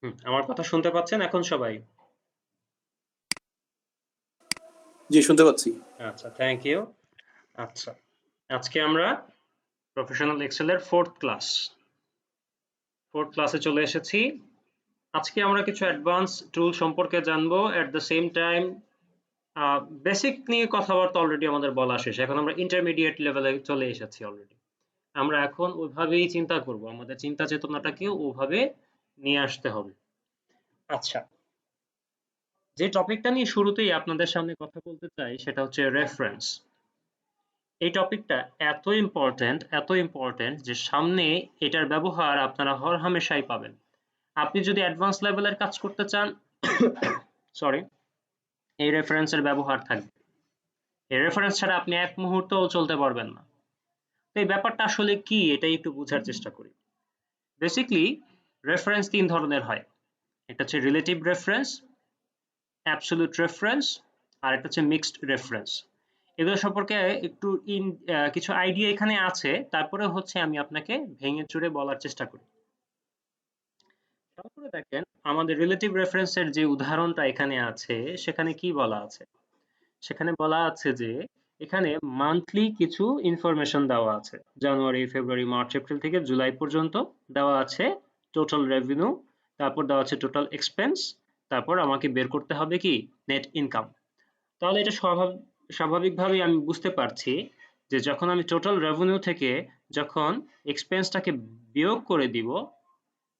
আমার কথা শুনতে পাচ্ছেন এখন সবাই? জি, শুনতে পাচ্ছি। আচ্ছা, থ্যাংক ইউ। আচ্ছা, আজকে আমরা প্রফেশনাল এক্সেলের ফোর্থ ক্লাসে চলে এসেছি। আজকে আমরা কিছু অ্যাডভান্স টুল সম্পর্কে জানবো। At the same time basic নিয়ে কথাবার্তা অলরেডি আমাদের বলা শেষ। এখন আমরা ইন্টারমিডিয়েট লেভেলে চলে এসেছি অলরেডি। আমরা এখন ওইভাবেই চিন্তা করব, আমাদের চিন্তা চেতনাটাকেও ওভাবে নিয়ে আসতে হবে। আচ্ছা, যে টপিকটা নিয়ে শুরুতেই আপনাদের সামনে কথা বলতে চাই সেটা হচ্ছে রেফারেন্স। এই টপিকটা এত ইম্পর্টেন্ট যে সামনে এটার ব্যবহার আপনারা হরহামেশাই পাবেন। আপনি যদি অ্যাডভান্স লেভেলের কাজ করতে চান, সরি, এই রেফারেন্সের ব্যবহার থাকবে। এই রেফারেন্স ছাড়া আপনি এক মুহূর্তও চলতে পারবেন না। তো এই ব্যাপারটা আসলে কি, এটাই একটু বোঝার চেষ্টা করি। বেসিক্যালি রেফারেন্স তিন ধরনের হয়। এটা হচ্ছে রিলেটিভ রেফারেন্স, অ্যাবসলিউট রেফারেন্স, আর একটা হচ্ছে মিক্সড রেফারেন্স। এগুলো সম্পর্কে একটু কিছু আইডিয়া এখানে আছে, তারপরে হচ্ছে আমি আপনাকে ভেঙে চুরে বলার চেষ্টা করি। তারপরে দেখেন আমাদের রিলেটিভ রেফারেন্সের যে উদাহরণটা এখানে আছে, সেখানে কি বলা আছে? সেখানে বলা আছে যে এখানে মান্থলি কিছু ইনফরমেশন দেওয়া আছে। জানুয়ারি, ফেব্রুয়ারি, মার্চ, এপ্রিল থেকে জুলাই পর্যন্ত দেওয়া আছে টোটাল রেভিনিউ, তারপর দেওয়া আছে টোটাল এক্সপেন্স, তারপর আমাকে বের করতে হবে কি নেট ইনকাম। তাহলে এটা স্বাভাবিকভাবেই আমি বুঝতে পারছি যে যখন আমি টোটাল রেভিনিউ থেকে যখন এক্সপেন্সটাকে বিয়োগ করে দিব,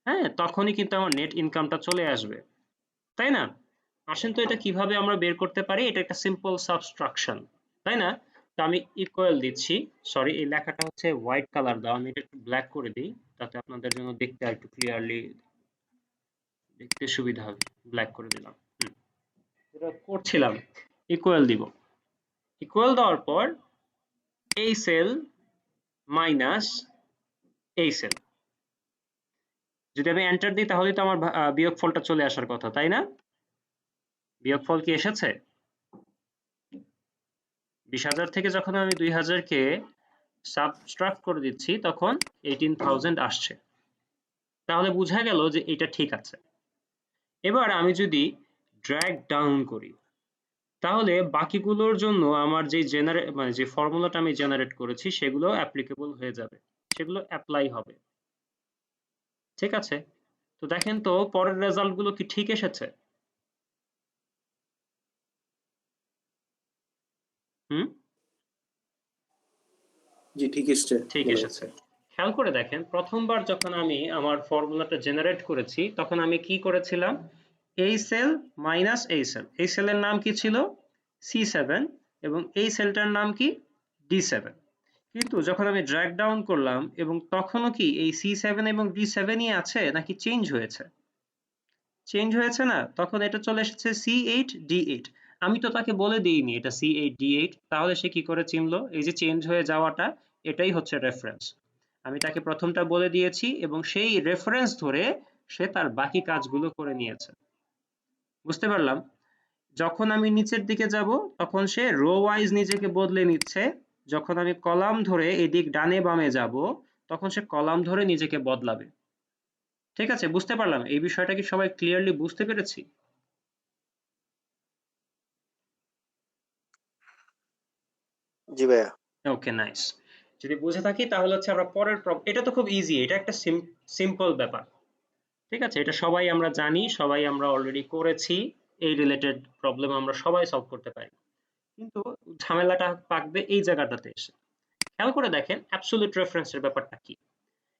হ্যাঁ, তখনই কিন্তু আমার নেট ইনকামটা চলে আসবে, তাই না? আসেন তো এটা কিভাবে আমরা বের করতে পারি। এটা একটা সিম্পল সাবট্রাকশন, তাই না? তো আমি ইকুয়াল দিচ্ছি। সরি, এই লেখাটা হচ্ছে হোয়াইট কালার দাও, আমি এটা একটু ব্ল্যাক করে দিই, তাতে আপনাদের জন্য দেখতে আর একটু ক্লিয়ারলি দেখতে সুবিধা হবে। ব্ল্যাক করে দিলাম। যেটা করছিলাম, ইকুয়াল দিব। ইকুয়াল দেওয়ার পর এই সেল মাইনাস এই সেল, যদি আমি এন্টার দিই তাহলে তো আমার বিয়োগফলটা চলে আসার কথা, তাই না? বিয়োগফল কি এসেছে? 20,000 থেকে যখন আমি 2,000 কে সাবট্রাক্ট করে দিচ্ছি তখন 18,000 আসছে। তাহলে বোঝা গেল যে এটা ঠিক আছে। এবার আমি যদি ড্র্যাগ ডাউন করি, তাহলে বাকিগুলোর জন্য আমার যে মানে যে ফর্মুলাটা আমি জেনারেট করেছি সেগুলো অ্যাপ্লিকেবল হয়ে যাবে, সেগুলো অ্যাপ্লাই হবে। ঠিক আছে? তো দেখেন তো পরের রেজাল্ট গুলো কি ঠিক এসেছে? হুম, জি, ঠিক এসছে ঠিক মনে এসেছে। হচ্ছে। খেয়াল করে দেখেন, প্রথমবার যখন আমি আমার ফর্মুলাটা জেনারেট করেছি তখন আমি কি করেছিলাম? এই সেল মাইনাস এই সেল, এই সেলের নাম কি ছিল? C7, এবং এই সেলটার নাম কি? D7। কিন্তু যখন আমি ড্র্যাগ ডাউন করলাম এবং তখনও কি এই C7 এবং D7ই আছে নাকি চেঞ্জ হয়েছে? চেঞ্জ হয়েছে না? তখন এটা চলে এসেছে C8 D8। আমি তো তাকে বলে দিইনি এটা C8 D8, তাহলে সে কি করে চিনলো? এই যে চেঞ্জ হয়ে যাওয়াটা, এটাই হচ্ছে রেফারেন্স। আমি তাকে প্রথমটা বলে দিয়েছি এবং সেই রেফারেন্স ধরে সে তার বাকি কাজগুলো করে নিয়েছে। বুঝতে পারলাম? যখন আমি নিচের দিকে যাব তখন সে রো ওয়াইজ নিজেকে বদলে নিচ্ছে। যখন আমি কলাম ধরে এদিক ডানে বামে যাব তখন সে কলাম ধরে নিজেকে বদলাবে। ঠিক আছে, বুঝতে পারলাম। এই বিষয়টা কি সবাই ক্লিয়ারলি বুঝতে পেরেছি? জি ভাইয়া। ওকে, নাইস। যদি বুঝে থাকি তাহলে হচ্ছে আমরা পরের এটা তো খুব ইজি, এটা একটা সিম্পল ব্যাপার। ঠিক আছে, এটা সবাই আমরা জানি, সবাই আমরা অলরেডি করেছি। এই রিলেটেড প্রবলেম আমরা সবাই সলভ করতে পারি। কিন্তু ঝামেলাটা পাকবে এই জায়গাটাতে এসে। খেয়াল করে দেখেন অ্যাবসলিউট রেফারেন্সের ব্যাপারটা কি।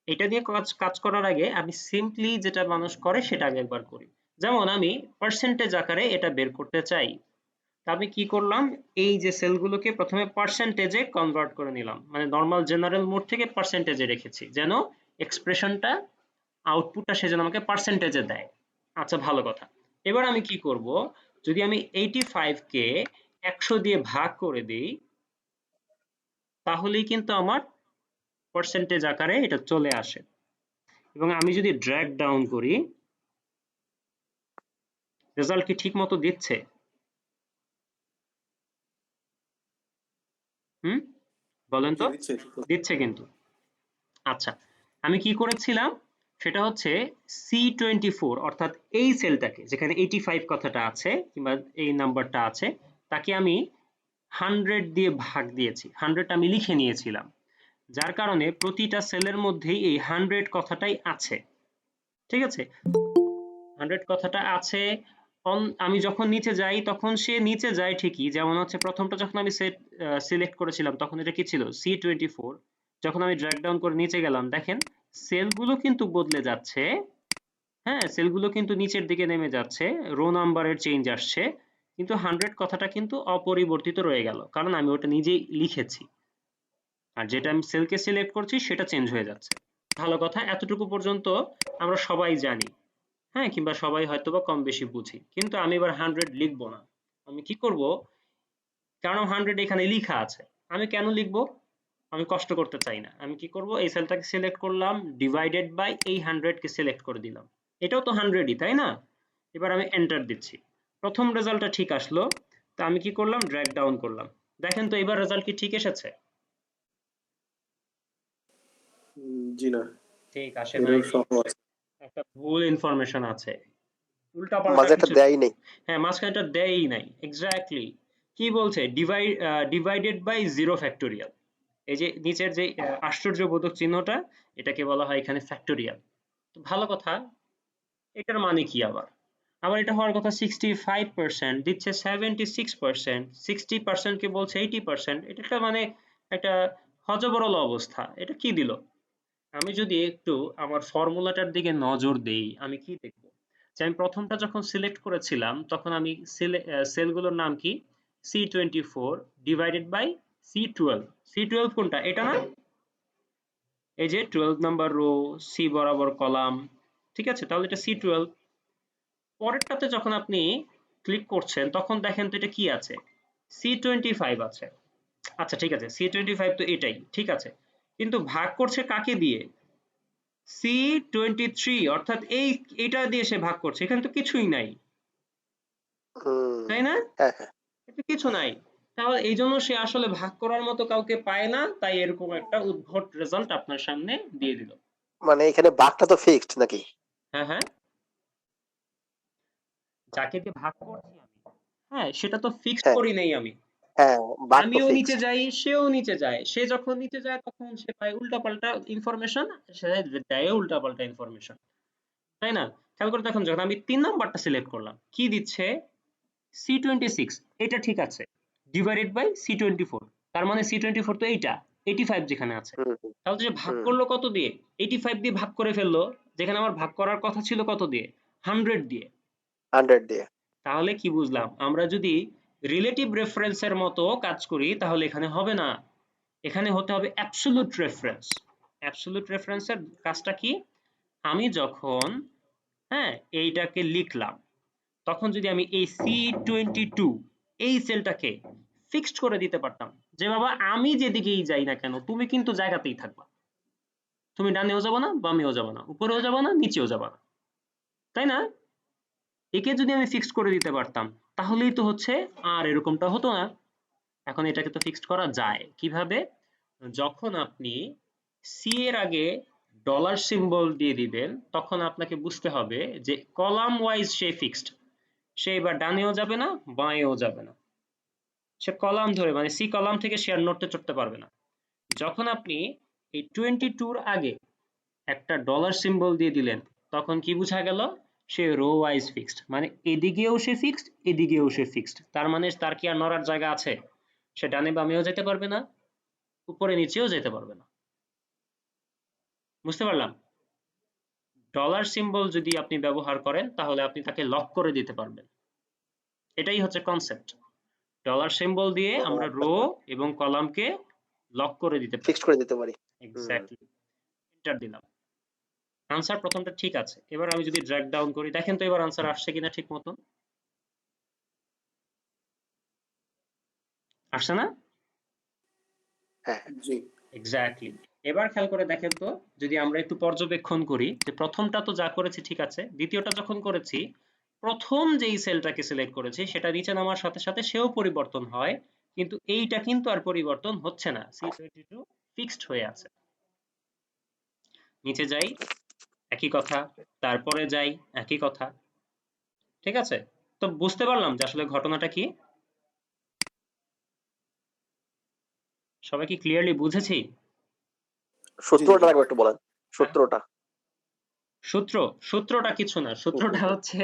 এটা দিয়ে কাজ কাজ করার আগে আমি সিম্পলি যেটা মানুষ করে সেটা আগে একবার করি। যেমন আমি পার্সেন্টেজ আকারে এটা বের করতে চাই। তা আমি কি করলাম? এই যে সেলগুলোকে প্রথমে পার্সেন্টেজে কনভার্ট করে নিলাম, মানে নর্মাল জেনারেল মোড থেকে পার্সেন্টেজে রেখেছি যেন এক্সপ্রেশনটা, আউটপুটটা সে যেন আমাকে পার্সেন্টেজে দেয়। আচ্ছা, ভালো কথা। এবার আমি কি করব? যদি আমি 85 কে 100 দিয়ে ভাগ করে দিই তাহলেই কিন্তু আমার পার্সেন্টেজ আকারে এটা চলে আসে। এবং আমি যদি ড্র্যাগ ডাউন করি, রেজাল্ট কি ঠিক মতো দিচ্ছে? হুম, বলেন জি, তো। দিচ্ছে, ঠিক আছে। দিচ্ছে কিন্তু। আচ্ছা, আমি কি করেছিলাম? সেটা হচ্ছে C24 অর্থাৎ এই সেলটাকে যেখানে 85 কথাটা আছে কিংবা এই নাম্বারটা আছে তাকে আমি 100 দিয়ে ভাগ দিয়েছি, 100 আমি লিখে নিয়েছিলাম, যার কারণে প্রতিটা সেলের মধ্যেই এই 100 কথাটাই আছে। ঠিক আছে, 100 কথাটা আছে। আমি যখন নিচে যাই তখন সে নিচে যায় ঠিকই, যেমন হচ্ছে প্রথমটা যখন আমি সিলেক্ট করেছিলাম তখন এটা কি ছিল C24। যখন আমি ড্র্যাগ ডাউন করে নিচে গেলাম দেখেন সেলগুলো কিন্তু বদলে যাচ্ছে, হ্যাঁ সেলগুলো কিন্তু নিচের দিকে নেমে যাচ্ছে, রো নাম্বারের চেঞ্জ আসছে, কিন্তু 100 কথাটা কিন্তু অপরিবর্তিত রয়ে গেল কারণ আমি ওটা নিজেই লিখেছি, আর যেটা আমি সেলকে সিলেক্ট করছি সেটা চেঞ্জ হয়ে যাচ্ছে। ভালো কথা, এতটুকু পর্যন্ত আমরা সবাই জানি, হ্যাঁ কিংবা সবাই হয়তোবা কম বেশি বুঝি, কিন্তু আমি এবার 100 লিখবো না। আমি কি করব, কারণ 100 এখানে লেখা আছে, আমি কেন লিখবো, আমি কষ্ট করতে চাই না। আমি কি করব, এই সেলটাকে সিলেক্ট করলাম, ডিভাইডেড বাই এই 100 কে সিলেক্ট করে দিলাম, এটাও তো 100ই তাই না। এবার আমি এন্টার দিচ্ছি, প্রথম রেজাল্টটা ঠিক আসলো, তো আমি কি করলাম, ড্র্যাগ ডাউন করলাম, দেখেন তো এবার রেজাল্ট কি ঠিক এসেছে? জি না, ঠিক আসে এরর নাই, সহ আছে, একটা ভুল ইনফরমেশন আছে, উল্টাপাল্টা মাঝে একটা কিছু। দেয়ই নেই। হ্যাঁ মাঝখানটা দেয়ই নাই, এক্স্যাক্টলি। কি বলছে, ডিভাইডেড বাই 0 ফ্যাক্টোরিয়াল, এই যে নিচের যে আশ্চর্যবোধক চিহ্নটা, এটাকে বলা হয় এখানে ফ্যাক্টোরিয়াল। তো ভালো কথা, এটার মানে কি আবার, আবার এটা হওয়ার কথা 65% দিচ্ছে 76%, 60% কে বলছে 80%, এটা একটা মানে একটা হযবরল অবস্থা, এটা কি দিল। আমি যদি একটু আমার ফর্মুলাটার দিকে নজর দেই আমি কি দেখব, যে আমি প্রথমটা যখন সিলেক্ট করেছিলাম তখন আমি সেলগুলোর নাম কি, C24 divided by C12, C12 কোনটা, এটা না, এই যে 12 নাম্বার রো, সি বরাবর কলাম, ঠিক আছে, তাহলে এটা C12। পরেরটাতে যখন আপনি ক্লিক করছেন তখন দেখেন তো এটা কি আছে, C25 আছে। আচ্ছা ঠিক আছে, C25 তো এটাই ঠিক আছে, কিন্তু ভাগ করছে কাকে দিয়ে, C23, অর্থাৎ এইটা দিয়ে সে ভাগ করছে, এখানে তো কিছুই নাই, হুম, তাই না, হ্যাঁ হ্যাঁ, এটা কিছু নাই। তাহলে এই জন্য সে আসলে ভাগ করার মতো কাউকে পায় না, তাই এরকম একটা উদ্ভট রেজাল্ট আপনার সামনে দিয়ে দিল। মানে এখানে বাঘটা তো ফিক্সড নাকি? হ্যাঁ হ্যাঁ, যাকে দিয়ে ভাগ করছি আমি, হ্যাঁ সেটা তো ফিক্সড হ্যাঁ করি নাই আমি, হ্যাঁ, বাঘ তো আমিও নিচে ফিক্সড। যাই সেও নিচে যায়, সে যখন নিচে যায় তখন সে পায় উল্টাপাল্টা ইনফরমেশন, সে দেয় উল্টাপাল্টা ইনফরমেশন, তাই না। খেয়াল করে দেখুন, যখন আমি 3 নাম্বারটা সিলেক্ট করলাম কি দিচ্ছে, C26, এটা ঠিক আছে, ডিভাইডেড বাই C24, তার মানে C24 তো এইটা 85 যেখানে আছে, হুম হুম তাহলে যে ভাগ হুম, করলো কত দিয়ে, 85 দিয়ে ভাগ করে ফেললো, যেখানে আমার ভাগ করার কথা ছিল কত দিয়ে, 100 দিয়ে। 100 দিয়ে। তাহলে কি বুঝলাম, আমরা যদি রিলেটিভ রেফারেন্সের মতো কাজ করি তাহলে এখানে হবে না, এখানে হতে হবে অ্যাবসলিউট রেফারেন্স। অ্যাবসলিউট রেফারেন্সের কাজটা কি, আমি যখন, হ্যাঁ এইটাকে লিখলাম, তখন যদি আমি এই C22 এই সেলটাকে ফিক্সড করে দিতে পারতাম, যে বাবা আমি যেদিকেই যাই না কেন তুমি কিন্তু জায়গাতেই থাকবা, তুমি ডানেও যাবো না বামেও যাবো না উপরেও যাবো না নিচেও যাবো না, তাই না, একে যদি আমি ফিক্সড করে দিতে পারতাম তাহলেই তো হচ্ছে আর এরকমটা হতো না। এখন এটাকে তো ফিক্সড করা যায় কিভাবে, যখন আপনি সি এর আগে ডলার সিম্বল দিয়ে দিবেন তখন আপনাকে বুঝতে হবে যে কলাম ওয়াইজ সে ফিক্সড, সে এবার ডানেও যাবে না বাঁয়েও যাবে না, সে কলাম ধরে মানে সি কলাম থেকে সে আর নড়তে চড়তে পারবে না। যখন আপনি এই 22 আগে একটা ডলার সিম্বল দিয়ে দিলেন তখন কি বোঝা গেল, সে রো ওয়াইজ ফিক্সড, মানে এদিকেও সে ফিক্সড এদিকেও সে ফিক্সড, তার মানে তার কি আর নড়ার জায়গা আছে, সে ডানে বামেও যেতে পারবে না উপরে নিচেও যেতে পারবে না। বুঝতে পারলাম, ডলার সিম্বল যদি আপনি ব্যবহার করেন তাহলে আপনি তাকে লক করে দিতে পারবেন, এটাই হচ্ছে কনসেপ্ট, ডলার সিম্বল দিয়ে ও আমরা আচ্ছা, রো এবং কলামকে লক করে দিতে পারি। ফিক্সড করে দিতে পারি। হুম, এক্স্যাক্টলি, এন্টার দিলাম, আনসার প্রথমটা ঠিক আছে, এবার আমি যদি ড্র্যাগ ডাউন করি দেখেন তো এবার আনসার আসছে কিনা ঠিক মতন, আসছে না, হ্যাঁ জি, এক্স্যাক্টলি। এবার খেয়াল করে দেখেন তো, যদি আমরা একটু পর্যবেক্ষণ করি যে প্রথমটা তো যা করেছি ঠিক আছে, দ্বিতীয়টা যখন করেছি প্রথম যেই সেলটাকে সিলেক্ট করেছি সেটা নিচে নামার সাথে সাথে সেও পরিবর্তন হয়, কিন্তু এইটা কিন্তু আর পরিবর্তন হচ্ছে না, C22 ফিক্সড হয়ে আছে। নিচে যাই, একই কথা, তারপরে যাই একই কথা। ঠিক আছে? তো বুঝতে পারলাম যে আসলে ঘটনাটা কি? সবাই কি ক্লিয়ারলি বুঝেছি? সূত্রটা একবার একটু বলেন, সূত্রটা। সূত্রটা কিছু না, সূত্রটা হচ্ছে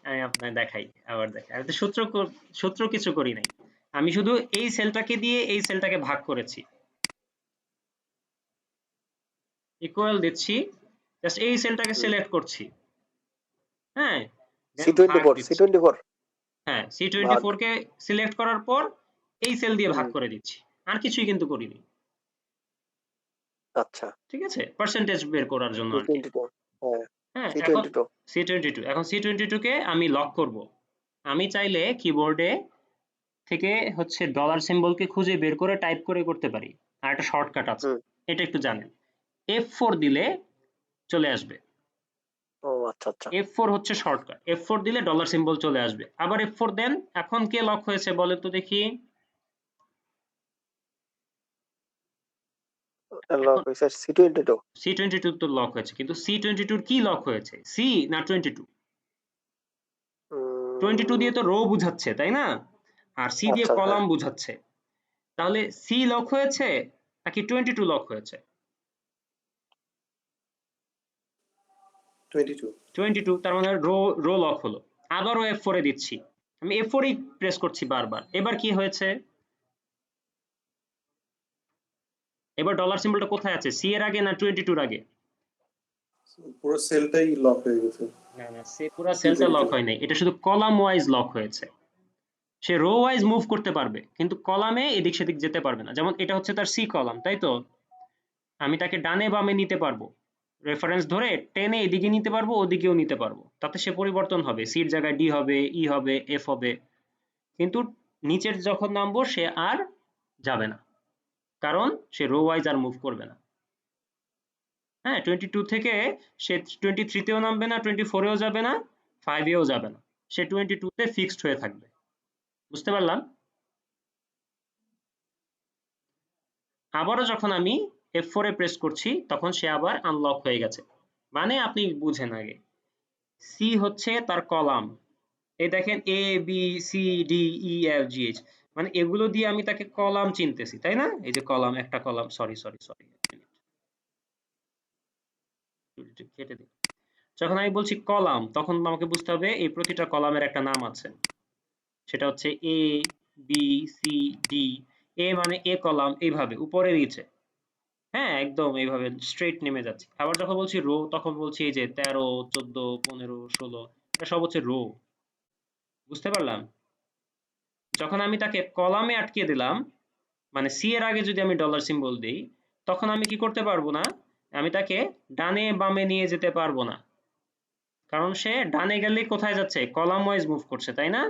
আমি আপনাকে দেখাই, আবার দেখাই। আমি তো সূত্র কিছু করি নাই, আমি শুধু এই সেলটাকে দিয়ে এই সেলটাকে ভাগ করেছি, ইকুয়াল দিচ্ছি, জাস্ট এই সেলটাকে সিলেক্ট করছি, হ্যাঁ, দেন ভাগ C24 দিচ্ছি। C24 হ্যাঁ, ভাগ। C24 কে সিলেক্ট করার পর এই সেল দিয়ে ভাগ হুম, করে দিচ্ছি, আর কিছুই কিন্তু করিনি। আচ্ছা। ঠিক আছে, পার্সেন্টেজ বের করার জন্য আর কি। C22 হ্যাঁ, হ্যাঁ, এখন C22 C22 কে আমি লক করব। আমি চাইলে কিবোর্ডে থেকে হচ্ছে ডলার সিম্বলকে খুঁজে বের করে টাইপ করে করতে পারি, আর একটা শর্টকাট আছে, হুম। এটা একটু জানেন। F4 দিলে চলে আসবে, ও আচ্ছা, আচ্ছা। F4 হচ্ছে শর্টকাট, F4 দিলে ডলার সিম্বল চলে আসবে। আবার F4 দেন, এখন কে লক হয়েছে বলে তো দেখি। লক এখন হইছে C22 C22 তো লক হয়েছে, কিন্তু C22 কি লক হয়েছে, সি না 22? 22 উম দিয়ে তো রো বুঝাচ্ছে, তাই না? আর সি দিয়ে আচ্ছা, হ্যাঁ। কলাম বুঝাচ্ছে। তাহলে সি লক হয়েছে নাকি 22 লক হয়েছে? 22, তার মানে রো লক হলো। আবারও F4 এ দিচ্ছি, আমি F4 ই প্রেস করছি বারবার। এবার কি হয়েছে? এবার ডলার সিম্বলটা কোথায় আছে, সি এর আগে না 22 এর আগে? পুরো সেলটাই লক হয়ে গেছে। না না, সে পুরো সেলটা লক হয় নাই, এটা শুধু কলাম ওয়াইজ লক হয়েছে। সে রো ওয়াইজ মুভ করতে পারবে, কিন্তু কলামে এদিক সেদিক যেতে পারবে না। যেমন এটা হচ্ছে তার সি কলাম, তাই তো? আমি তাকে ডানে বামে নিতে পারবো, রেফারেন্স ধরে টেনে এদিকে নিতে পারবো, ওদিকেও নিতে পারবো, তাতে সে পরিবর্তন হবে, সির জায়গায় ডি হবে, ই হবে, এফ হবে। কিন্তু নিচের যখন নামবো সে আর যাবে না, কারণ সে রো ওয়াইজ আর মুভ করবে না। হ্যাঁ, 22 থেকে সে 23 তেও নামবে না, 24 এও যাবে না, 5 এও যাবে না, সে 22 তে ফিক্সড হয়ে থাকবে। বুঝতে পারলাম? আবারও যখন আমি F4 এ প্রেস করছি, তখন সে আবার আনলক হয়ে গেছে। মানে আপনি বুঝেন আগে, সি হচ্ছে তার কলাম, এই দেখেন A B C D E F G H, মানে এগুলো দিয়ে আমি তাকে কলাম চিনতেছি, তাই না? এই যে কলাম, একটা কলাম, সরি সরি সরি, কেটে দিই। যখন আমি বলছি কলাম, তখন আমাকে বুঝতে হবে এই প্রতিটা কলামের একটা নাম আছে, সেটা হচ্ছে এ বি সি ডি। এ মানে এ কলাম, এইভাবে উপরে নিচে, হ্যাঁ, একদম এইভাবে স্ট্রেট নেমে যাচ্ছে। আবার যখন বলছি রো, তখন বলছি এই যে 13 14 15 16, এটা সব হচ্ছে রো। বুঝতে পারলাম? যখন আমি তাকে কলামে আটকে দিলাম, মানে সি এর আগে যদি আমি ডলার সিম্বল দিই, তখন আমি কি করতে পারবো না, আমি তাকে ডানে বামে নিয়ে যেতে পারবো না, কারণ সে ডানে গেলে কোথায় যাচ্ছে, কলাম ওয়াইজ মুভ করছে, তাই না?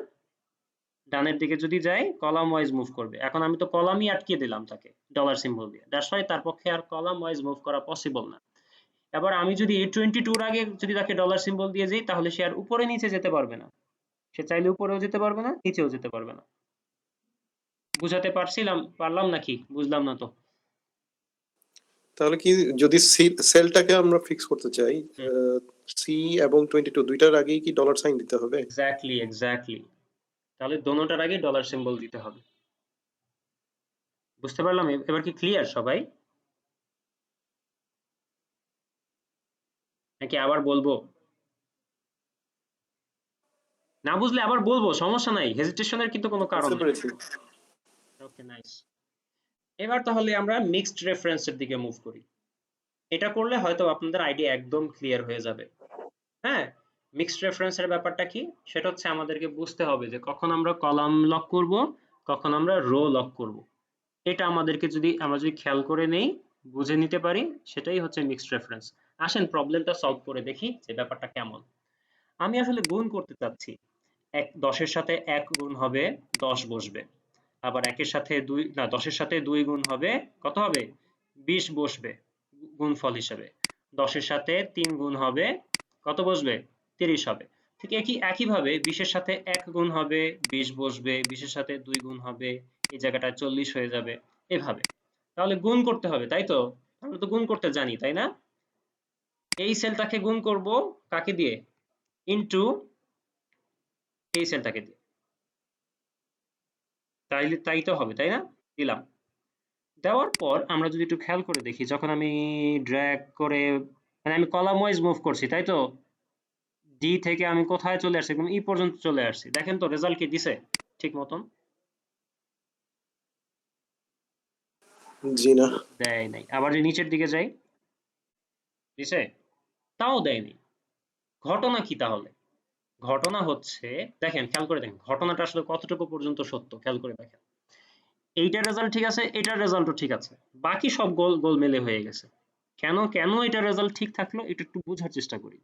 ডানের দিকে যদি যাই কলাম ওয়াইজ মুভ করবে। এখন আমি তো কলামই আটকে দিলাম তাকে ডলার সিম্বল দিয়ে, দ্যাটস ওয়াই তার পক্ষে আর কলাম ওয়াইজ মুভ করা পসিবল না। এবার আমি যদি 22 আগে যদি তাকে ডলার সিম্বল দিয়ে যাই, তাহলে সে আর উপরে নিচে যেতে পারবে না, সে চাইলে উপরেও যেতে পারবে না, নিচেও যেতে পারবে না। বুঝাতে পারলাম নাকি? বুঝলাম না তো। তাহলে কি যদি সেলটাকে আমরা ফিক্স করতে চাই, হুম, সি এবং 22 দুইটার আগেই কি ডলার সাইন দিতে হবে? এক্স্যাক্টলি, তাহলে দোনোটার আগে ডলার সিম্বল দিতে হবে। বুঝতে পারলাম? এবার কি ক্লিয়ার সবাই, নাকি আবার বলবো? না বুঝলে আবার বলবো, সমস্যা নাই, হেজিটেশনের কিন্তু কোনো কারণ বুঝতে নাই। পেরেছি। ওকে, নাইস। এবার তাহলে আমরা মিক্সড রেফারেন্সের দিকে মুভ করি। এটা করলে হয়তো আপনাদের আইডিয়া একদম ক্লিয়ার হয়ে যাবে। হ্যাঁ, মিক্সড রেফারেন্সের ব্যাপারটা কি, সেটা হচ্ছে আমাদেরকে বুঝতে হবে যে কখন আমরা কলাম লক করব, কখন আমরা রো লক করব। এটা আমাদেরকে যদি আমরা খেয়াল করে নেই, বুঝে নিতে পারি, সেটাই হচ্ছে মিক্সড রেফারেন্স। আসেন প্রবলেমটা সলভ করে দেখি যে ব্যাপারটা কেমন। আমি আসলে গুণ করতে চাচ্ছি, 10 এর সাথে 1 গুণ হবে 10 বসবে, আবার 1 এর সাথে 2 না, 10 এর সাথে 2 গুণ হবে কত হবে, 20 বসবে গুণফল হিসেবে। 10 এর সাথে 3 গুণ হবে কত বসবে, 30 হবে। ঠিক একইভাবে 20 এর সাথে 1 গুণ হবে 20 বসবে, 20 এর সাথে 2 গুণ হবে, এই জায়গাটা 40 হয়ে যাবে, এভাবে। তাহলে গুণ করতে হবে, তাই তো? আমরা তো গুণ করতে জানি, তাই না? এই সেলটাকে গুণ করব কাকে দিয়ে, ইনটু এই সেলটাকে দিয়ে, তাই তো হবে তাই না? দিলাম। দেওয়ার পর আমরা যদি একটু খেয়াল করে দেখি, যখন আমি ড্র্যাগ করে মানে আমি কলাম ওয়াইজ মুভ করছি তাই তো, ডি থেকে আমি কোথায় চলে আসছি, একদম ই পর্যন্ত চলে আসছি, দেখেন তো রেজাল্ট কি দিছে ঠিক মতন? জি না। দেয় নাই। আবার যে নিচের দিকে যাই, দিছে? তাও দেয়নি। ঘটনা কি তাহলে? ঘটনা হচ্ছে, দেখেন খেয়াল করে দেখেন ঘটনাটা আসলে কতটুকু পর্যন্ত সত্য, খেয়াল করে দেখেন। এইটার রেজাল্ট ঠিক আছে, এটার রেজাল্টও ঠিক আছে, বাকি সব গোলমেলে হয়ে গেছে। কেন কেন এটার রেজাল্ট ঠিক থাকলো, এটা একটু বোঝার চেষ্টা করি।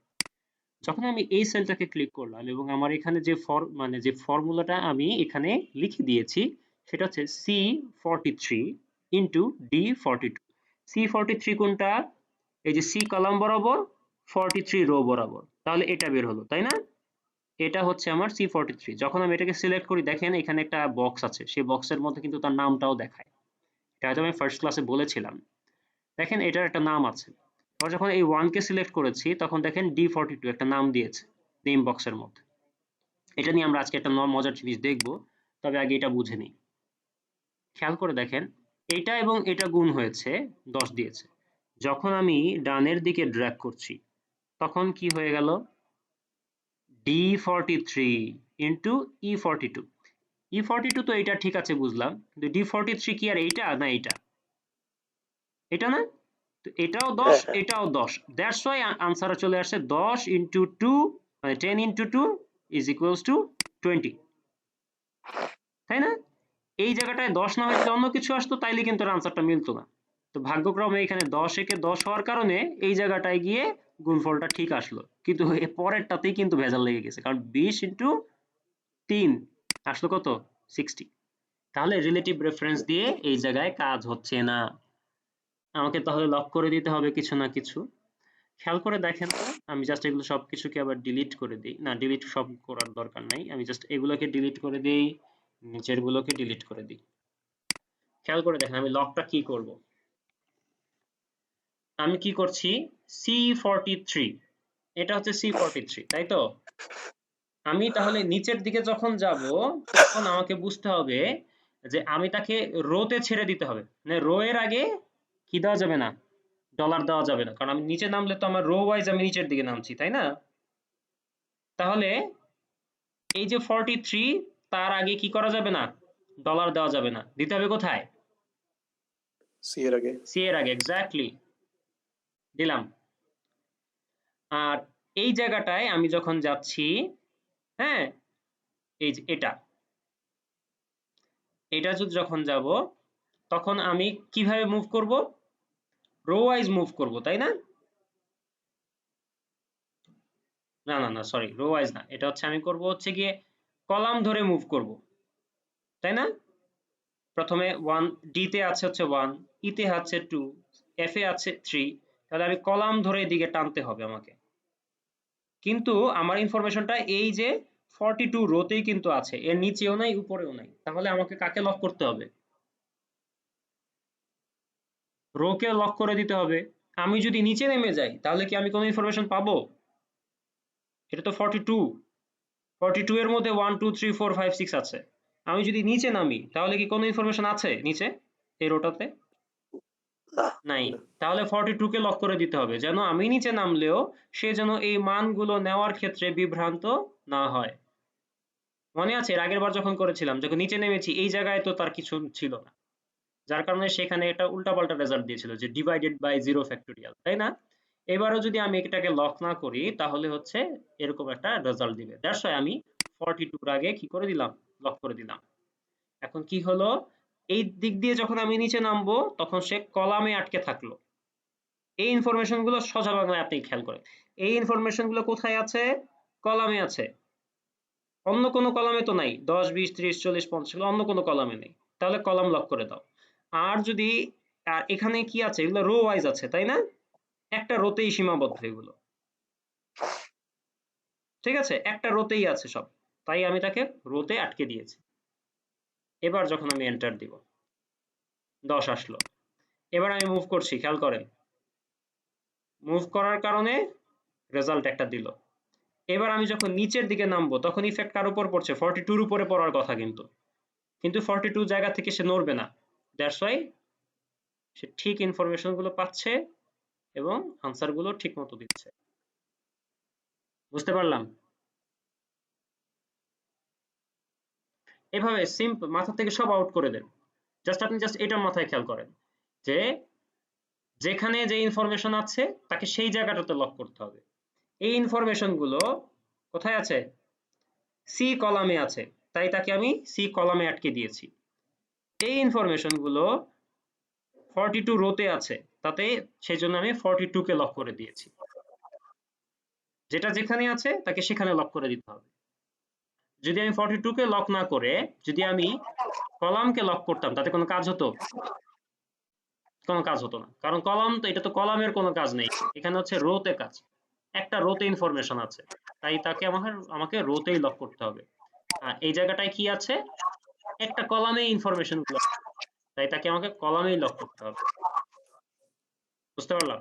যখন আমি এই সেলটাকে ক্লিক করলাম এবং আমার এখানে যে মানে যে ফর্মুলাটা আমি এখানে লিখে দিয়েছি, সেটা হচ্ছে C43 ইন্টু D42। C43 কোনটা? এই যে সি কলাম বরাবর, 43 রো বরাবর, তাহলে এটা বের হলো তাই না? এটা হচ্ছে আমার C43। যখন আমি এটাকে সিলেক্ট করি, দেখেন এখানে একটা বক্স আছে, সেই বক্সের মধ্যে কিন্তু তার নামটাও দেখায়। এটা হয়তো আমি ফার্স্ট ক্লাসে বলেছিলাম। দেখেন এটার একটা নাম আছে। আবার যখন এই 1 কে সিলেক্ট করেছি, তখন দেখেন D42 একটা নাম দিয়েছে নেম বক্সের মধ্যে। এটা নিয়ে আমরা আজকে একটা মজার জিনিস দেখব, তবে আগে এটা বুঝে নিই। খেয়াল করে দেখেন, এটা এবং এটা গুণ হয়েছে, 10 দিয়েছে। যখন আমি ডানের দিকে ড্র্যাগ করছি, তখন কি হয়ে গেল? D43 into E42। E42 তো এটা ঠিক আছে বুঝলাম, কিন্তু D43 কি আর এইটা না এইটা? এটা না? তো এটাও 10, হ্যাঁ হ্যাঁ এটাও 10। দ্যাটস ওয়াই আনসারে চলে আসছে 10 ইন্টু 2 মানে 10 ইন্টু 2 ইজ ইকুয়ালস টু 20, তাই না? এই জায়গাটায় 10 না হয়ে যদি অন্য কিছু আসতো, তাইলে কিন্তু আনসারটা মিলতো না। তো ভাগ্যক্রমে এখানে 10 একে 10 হওয়ার কারণে এই জায়গাটায় গিয়ে গুণফলটা ঠিক আসলো, কিন্তু এর পরেরটাতেই কিন্তু ভেজাল লেগে গেছে, কারণ 20 ইন্টু 3 আসলো কত? 60। তাহলে রিলেটিভ রেফারেন্স দিয়ে এই জায়গায় কাজ হচ্ছে না, আমাকে তাহলে লক করে দিতে হবে কিছু না কিছু। খেয়াল করে দেখেন তো, আমি জাস্ট এগুলো সবকিছুকে আবার ডিলিট করে দিই, না ডিলিট সব করার দরকার নাই, আমি জাস্ট এগুলোকে ডিলিট করে দিই, নিচের গুলোকে ডিলিট করে দিই। খেয়াল করে দেখেন আমি লকটা কি করব, আমি কি করছি, C43, এটা হচ্ছে C43 তাই তো? আমি তাহলে নিচের দিকে যখন যাব, তখন আমাকে বুঝতে হবে যে আমি তাকে রোতে ছেড়ে দিতে হবে, মানে রো এর আগে কি দেওয়া যাবে না, ডলার দেওয়া যাবে না, কারণ আমি নিচে নামলে তো আমার রো ওয়াইজ আমি নিচের দিকে নামছি তাই না? তাহলে এই যে 43, তার আগে কি করা যাবে না, ডলার দেওয়া যাবে না, দিতে হবে কোথায়? সি এর আগে। সি এর আগে, এক্স্যাক্টলি দিলাম। আর এই জায়গাটায় আমি যখন যাচ্ছি, হ্যাঁ, এই যে এটা যদি যখন যাব, তখন আমি কিভাবে মুভ করব, রো ওয়াইজ মুভ করব তাই না? না না না সরি, রো ওয়াইজ না, এটা হচ্ছে আমি করব হচ্ছে গিয়ে কলাম ধরে মুভ করব তাই না? প্রথমে 1 ডি তে আছে হচ্ছে 1, ই তে আছে 2, এফ এ আছে 3, তাহলে আমি কলাম ধরে এদিকে টানতে হবে আমাকে। কিন্তু আমার ইনফরমেশনটা এই যে 42 রোতেই কিন্তু আছে, এর নিচেও নাই উপরেও নাই, তাহলে আমাকে কাকে লক করতে হবে? রো কে লক করে দিতে হবে। আমি যদি নিচে নেমে যাই, তাহলে কি আমি কোনো ইনফরমেশন পাবো? এটা তো 42, 42 এর মধ্যে 1 2 3 4 5 6 আছে। আমি যদি নিচে নামি, তাহলে কি কোনো ইনফরমেশন আছে নিচে এই রোটাতে? না নাই। না। তাহলে 42 কে লক করে দিতে হবে, যেন আমি নিচে নামলেও সে যেন এই মানগুলো নেওয়ার ক্ষেত্রে বিভ্রান্ত না হয়। মনে আছে এর আগের বার যখন করেছিলাম, যখন নিচে নেমেছি এই জায়গায় তো তার কিছু ছিল না, যার কারণে সেখানে একটা উল্টাপাল্টা রেজাল্ট দিয়েছিল যে ডিভাইডেড বাই 0 ফ্যাক্টোরিয়াল, তাই না? এবারও যদি আমি এটাকে লক না করি, তাহলে হচ্ছে এরকম একটা রেজাল্ট দিবে। দ্যাটস ওয়াই আমি 42 এর আগে কি করে দিলাম, লক করে দিলাম। এখন কি হলো, এই দিক দিয়ে যখন আমি নিচে নামবো, তখন সে কলামে আটকে থাকলো। এই ইনফরমেশন গুলো সোজা বাংলায় আপনি খেয়াল করেন, এই ইনফরমেশন গুলো কোথায় আছে? কলামে আছে, অন্য কোনো কলামে তো নাই। 10 20 30 40 50 অন্য কোনো কলামে নেই, তাহলে কলাম লক করে দাও। আর যদি আর এখানে কি আছে, এগুলো রো ওয়াইজ আছে তাই না, একটা রোতেই সীমাবদ্ধ এগুলো, ঠিক আছে, একটা রোতেই আছে সব, তাই আমি তাকে রোতে আটকে দিয়েছি। এবার যখন আমি এন্টার দিব, 10 আসলো। এবার আমি মুভ করছি, খেয়াল করেন মুভ করার কারণে রেজাল্ট একটা দিল। এবার আমি যখন নিচের দিকে নামবো তখন ইফেক্ট কার উপর পড়ছে? 42 এর উপরে পড়ার কথা, কিন্তু 42 জায়গা থেকে সে নড়বে না। দ্যাটস ওয়াই সে ঠিক ইনফরমেশন গুলো পাচ্ছে এবং আনসার গুলো ঠিক মতো দিচ্ছে। বুঝতে পারলাম? এভাবে সিম্পল মাথা থেকে সব আউট করে দেন। আপনি এটা মাথায় খেয়াল করেন যে যেখানে যে ইনফরমেশন আছে তাকে সেই জায়গাটাতে লক করতে হবে। এই ইনফরমেশন গুলো কোথায় আছে? সি কলামে আছে, তাই তাকে আমি সি কলামে আটকে দিয়েছি। এই ইনফরমেশন গুলো 42 রোতে আছে, তাতে সেই জন্য আমি 42 কে লক করে দিয়েছি। যেটা যেখানে আছে তাকে সেখানে লক করে দিতে হবে। যদি আমি 42 কে লক না করে যদি আমি কলামকে লক করতাম তাতে কোনো কাজ হতো? কোনো কাজ হতো না, কারণ কলাম তো এটা তো কলামের কোনো কাজ নেই, এখানে হচ্ছে রোতে কাজ। একটা রোতে ইনফরমেশন আছে, তাই তাকে আমাকে রোতেই লক করতে হবে। আর এই জায়গাটায় কি আছে? একটা কলামে ইনফরমেশন গুলো, তাই তাকে আমাকে কলামেই লক করতে হবে। বুঝতে পারলাম?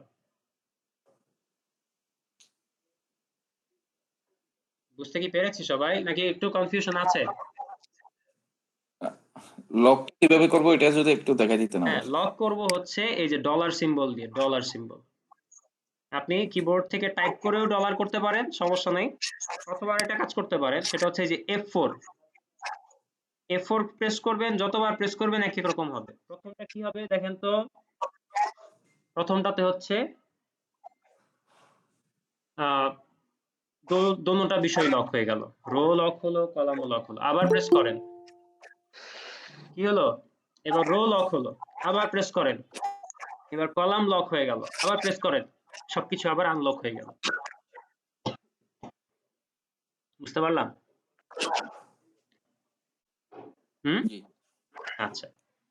বুঝতে কি পেরেছি সবাই, নাকি একটু কনফিউশন আছে? লক কিভাবে করব এটা যদি একটু দেখা দিতেন হ্যাঁ, আবার। লক করব হচ্ছে এই যে ডলার সিম্বল দিয়ে, ডলার সিম্বল। আপনি কিবোর্ড থেকে টাইপ করেও ডলার করতে পারেন, সমস্যা নাই, অথবা এটা কাজ করতে পারেন, সেটা হচ্ছে এই যে F4 প্রেস করবেন, যতবার প্রেস করবেন এক এক রকম হবে। প্রথমটা কি হবে দেখেন তো? প্রথমটাতে হচ্ছে দোনোটা বিষয় লক হয়ে গেল, রো লক হলো, কলামও লক হলো। আবার প্রেস করেন, কি হলো? এবার রো লক হলো, আবার প্রেস করেন, এবার কলাম লক হয়ে গেল, আবার প্রেস করেন, সবকিছু আবার আনলক হয়ে গেল। বুঝতে পারলাম? হুম, জি আচ্ছা,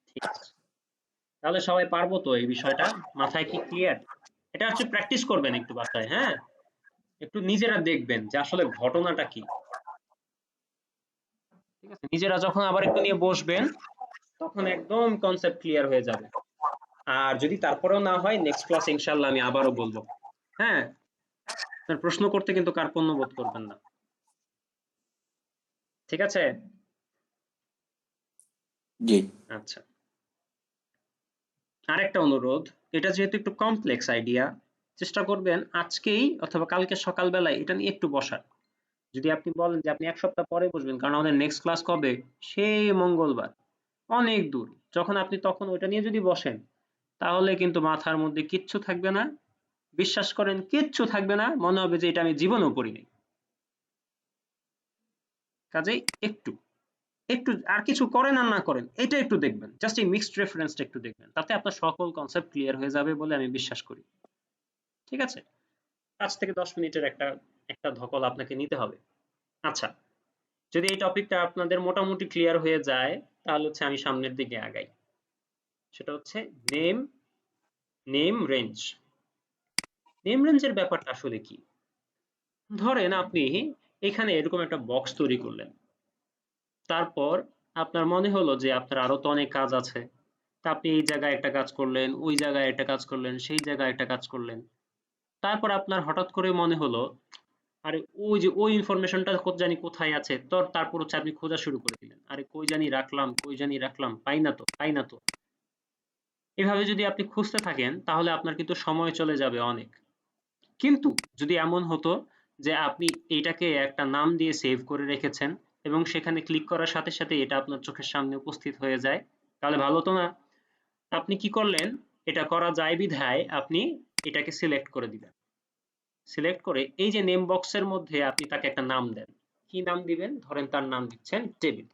ঠিক আছে। তাহলে সবাই পারবো তো এই বিষয়টা? মাথায় কি ক্লিয়ার? এটা হচ্ছে প্র্যাকটিস করবেন একটু বাসায়, হ্যাঁ, একটু নিজেরা দেখবেন যে আসলে ঘটনাটা কি। ঠিক আছে, নিজেরা যখন আবার একটু নিয়ে বসবেন তখন একদম কনসেপ্ট ক্লিয়ার হয়ে যাবে। আর যদি তারপরেও না হয় নেক্সট ক্লাস ইনশাআল্লাহ আমি আবারও বলবো। হ্যাঁ, আপনার প্রশ্ন করতে কিন্তু কার্পণ্য বোধ করবেন না। ঠিক আছে? জি আচ্ছা, আরেকটা অনুরোধ, এটা যেহেতু একটু কমপ্লেক্স আইডিয়া, চেষ্টা করবেন আজকেই অথবা কালকে সকালবেলায় এটা নিয়ে একটু বসার। যদি আপনি বলেন যে আপনি এক সপ্তাহ পরে বসবেন, কারণ আমাদের নেক্সট ক্লাস কবে? সেই মঙ্গলবার, অনেক দূর। যখন আপনি তখন ওইটা নিয়ে যদি বসেন তাহলে কিন্তু মাথার মধ্যে কিচ্ছু থাকবে না, বিশ্বাস করেন কিচ্ছু থাকবে না, মনে হবে যে এটা আমি জীবনেও পড়িনি। কাজেই একটু একটু আর কিছু করেন আর না করেন এটা একটু দেখবেন, জাস্ট এই মিক্সড রেফারেন্সটা একটু দেখবেন, তাতে আপনার সকল কনসেপ্ট ক্লিয়ার হয়ে যাবে বলে আমি বিশ্বাস করি। ঠিক আছে? 5 থেকে 10 মিনিটের একটা একটা ধকল আপনাকে নিতে হবে। আচ্ছা, যদি এই টপিকটা আপনাদের মোটামুটি ক্লিয়ার হয়ে যায় তাহলে হচ্ছে আমি সামনের দিকে আগাই। সেটা হচ্ছে নেম রেঞ্জ। নেম রেঞ্জের ব্যাপারটা আসলে কি? ধরেন আপনি এখানে এরকম একটা বক্স তৈরি করলেন, তারপর আপনার মনে হলো যে আপনার আরো তো অনেক কাজ আছে, তা আপনি এই জায়গায় একটা কাজ করলেন, ওই জায়গায় একটা কাজ করলেন, সেই জায়গায় একটা কাজ করলেন। তারপর আপনার হঠাৎ করে মনে হলো আরে ওই যে ওই ইনফরমেশনটা জানি কোথায় আছে, তারপর হচ্ছে আপনি খোঁজা শুরু করে দিলেন, আরে কই জানি রাখলাম, পাই না তো। এভাবে যদি আপনি খুঁজতে থাকেন তাহলে আপনার কিন্তু সময় চলে যাবে অনেক। কিন্তু যদি এমন হতো যে আপনি এটাকে একটা নাম দিয়ে সেভ করে রেখেছেন এবং সেখানে ক্লিক করার সাথে সাথে এটা আপনার চোখের সামনে উপস্থিত হয়ে যায়, তাহলে ভালো তো না? আপনি কি করলেন? এটা করা যায় বিধায় আপনি এটাকে সিলেক্ট করে দিলেন। সিলেক্ট করে এই যে নেম বক্সের মধ্যে আপনি তাকে একটা নাম দেন। কি নাম দিবেন? ধরেন তার নাম দিচ্ছেন টেবিল,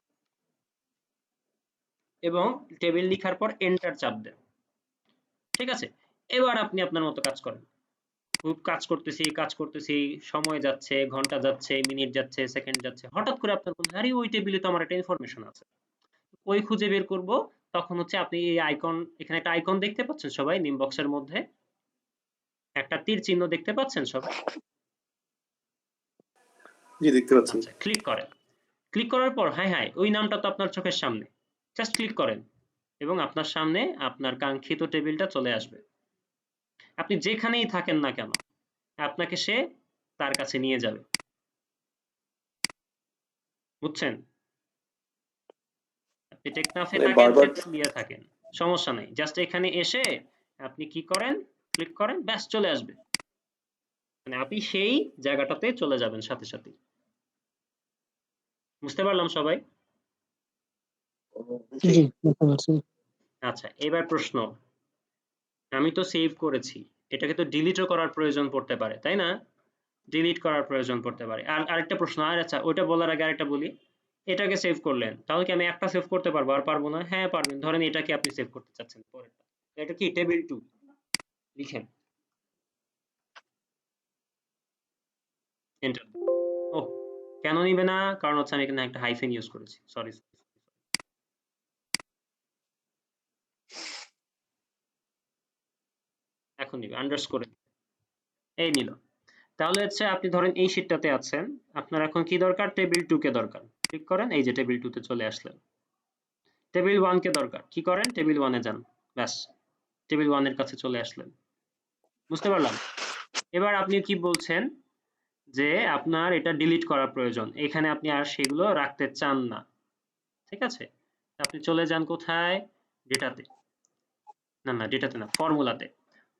এবং টেবিল লিখার পর এন্টার চাপ দেন। ঠিক আছে? এবার আপনি আপনার মতো কাজ করেন। খুব কাজ করতেছি, সময় যাচ্ছে, ঘন্টা যাচ্ছে, মিনিট যাচ্ছে, সেকেন্ড যাচ্ছে। হঠাৎ করে আপনার মনে হয়, আরে ওই টেবিলে তো আমার একটা ইনফরমেশন আছে। ওই খুঁজে বের করব, তখন হচ্ছে আপনি এই আইকন, এখানে একটা আইকন দেখতে পাচ্ছেন সবাই নেম বক্সের মধ্যে? একটা তীর চিহ্ন দেখতে পাচ্ছেন সবাই? জি দেখতে পাচ্ছি। আচ্ছা, ক্লিক করেন। ক্লিক করার পর হ্যাঁ ওই নামটা তো আপনার চোখের সামনে, জাস্ট ক্লিক করেন এবং আপনার সামনে আপনার কাঙ্ক্ষিত টেবিলটা চলে আসবে। আপনি যেখানেই থাকেন না কেন আপনাকে সে তার কাছে নিয়ে যাবে। বুঝছেন? আপনি টেকনাফে মানে থাকেন, বারবার তেতুলিয়া থাকেন, সমস্যা নাই। জাস্ট এখানে এসে আপনি কি করেন, ক্লিক করেন, ব্যাস চলে আসবে। মানে আপনি সেই জায়গাটাতে চলে যাবেন সাথে সাথে। বুঝতে পারলাম সবাই? জি জি, বুঝতে পারছি। আচ্ছা, এবার প্রশ্ন, আমি তো সেভ করেছি, এটাকে তো ডিলিটও করার প্রয়োজন পড়তে পারে, তাই না? ডিলিট করার প্রয়োজন পড়তে পারে। আর আরেকটা প্রশ্ন, আর আচ্ছা ওইটা বলার আগে আরেকটা বলি, এটাকে সেভ করলেন, তাহলে কি আমি একটা সেভ করতে পারবো আর পারবো না? হ্যাঁ পারবেন। ধরেন এটাকে আপনি সেভ করতে চাচ্ছেন পরেরটা, এটা কি টেবিল 2 লিখেন, এন্টার। ও, কেন নিবে না? কারণ হচ্ছে আমি এখানে একটা হাইফেন ইউজ করেছি, সরি। এখন নিবে আন্ডারস্কোর, এই নিল। তাহলে হচ্ছে আপনি ধরেন এই শীটটাতে আছেন, আপনার এখন কি দরকার? টেবিল 2 কে দরকার, ক্লিক করেন, এই যে টেবিল 2 তে চলে আসলেন। টেবিল 1 কে দরকার, কি করেন? টেবিল 1 এ যান, ব্যাস টেবিল 1 এর কাছে চলে আসলেন। বুঝতে পারলাম? এবার আপনি কি বলছেন যে আপনার এটা ডিলিট করার প্রয়োজন, এখানে আপনি আর সেগুলো রাখতে চান না, ঠিক আছে? আপনি চলে যান কোথায়? ডেটাতে, না ডেটাতে না, ফর্মুলাতে।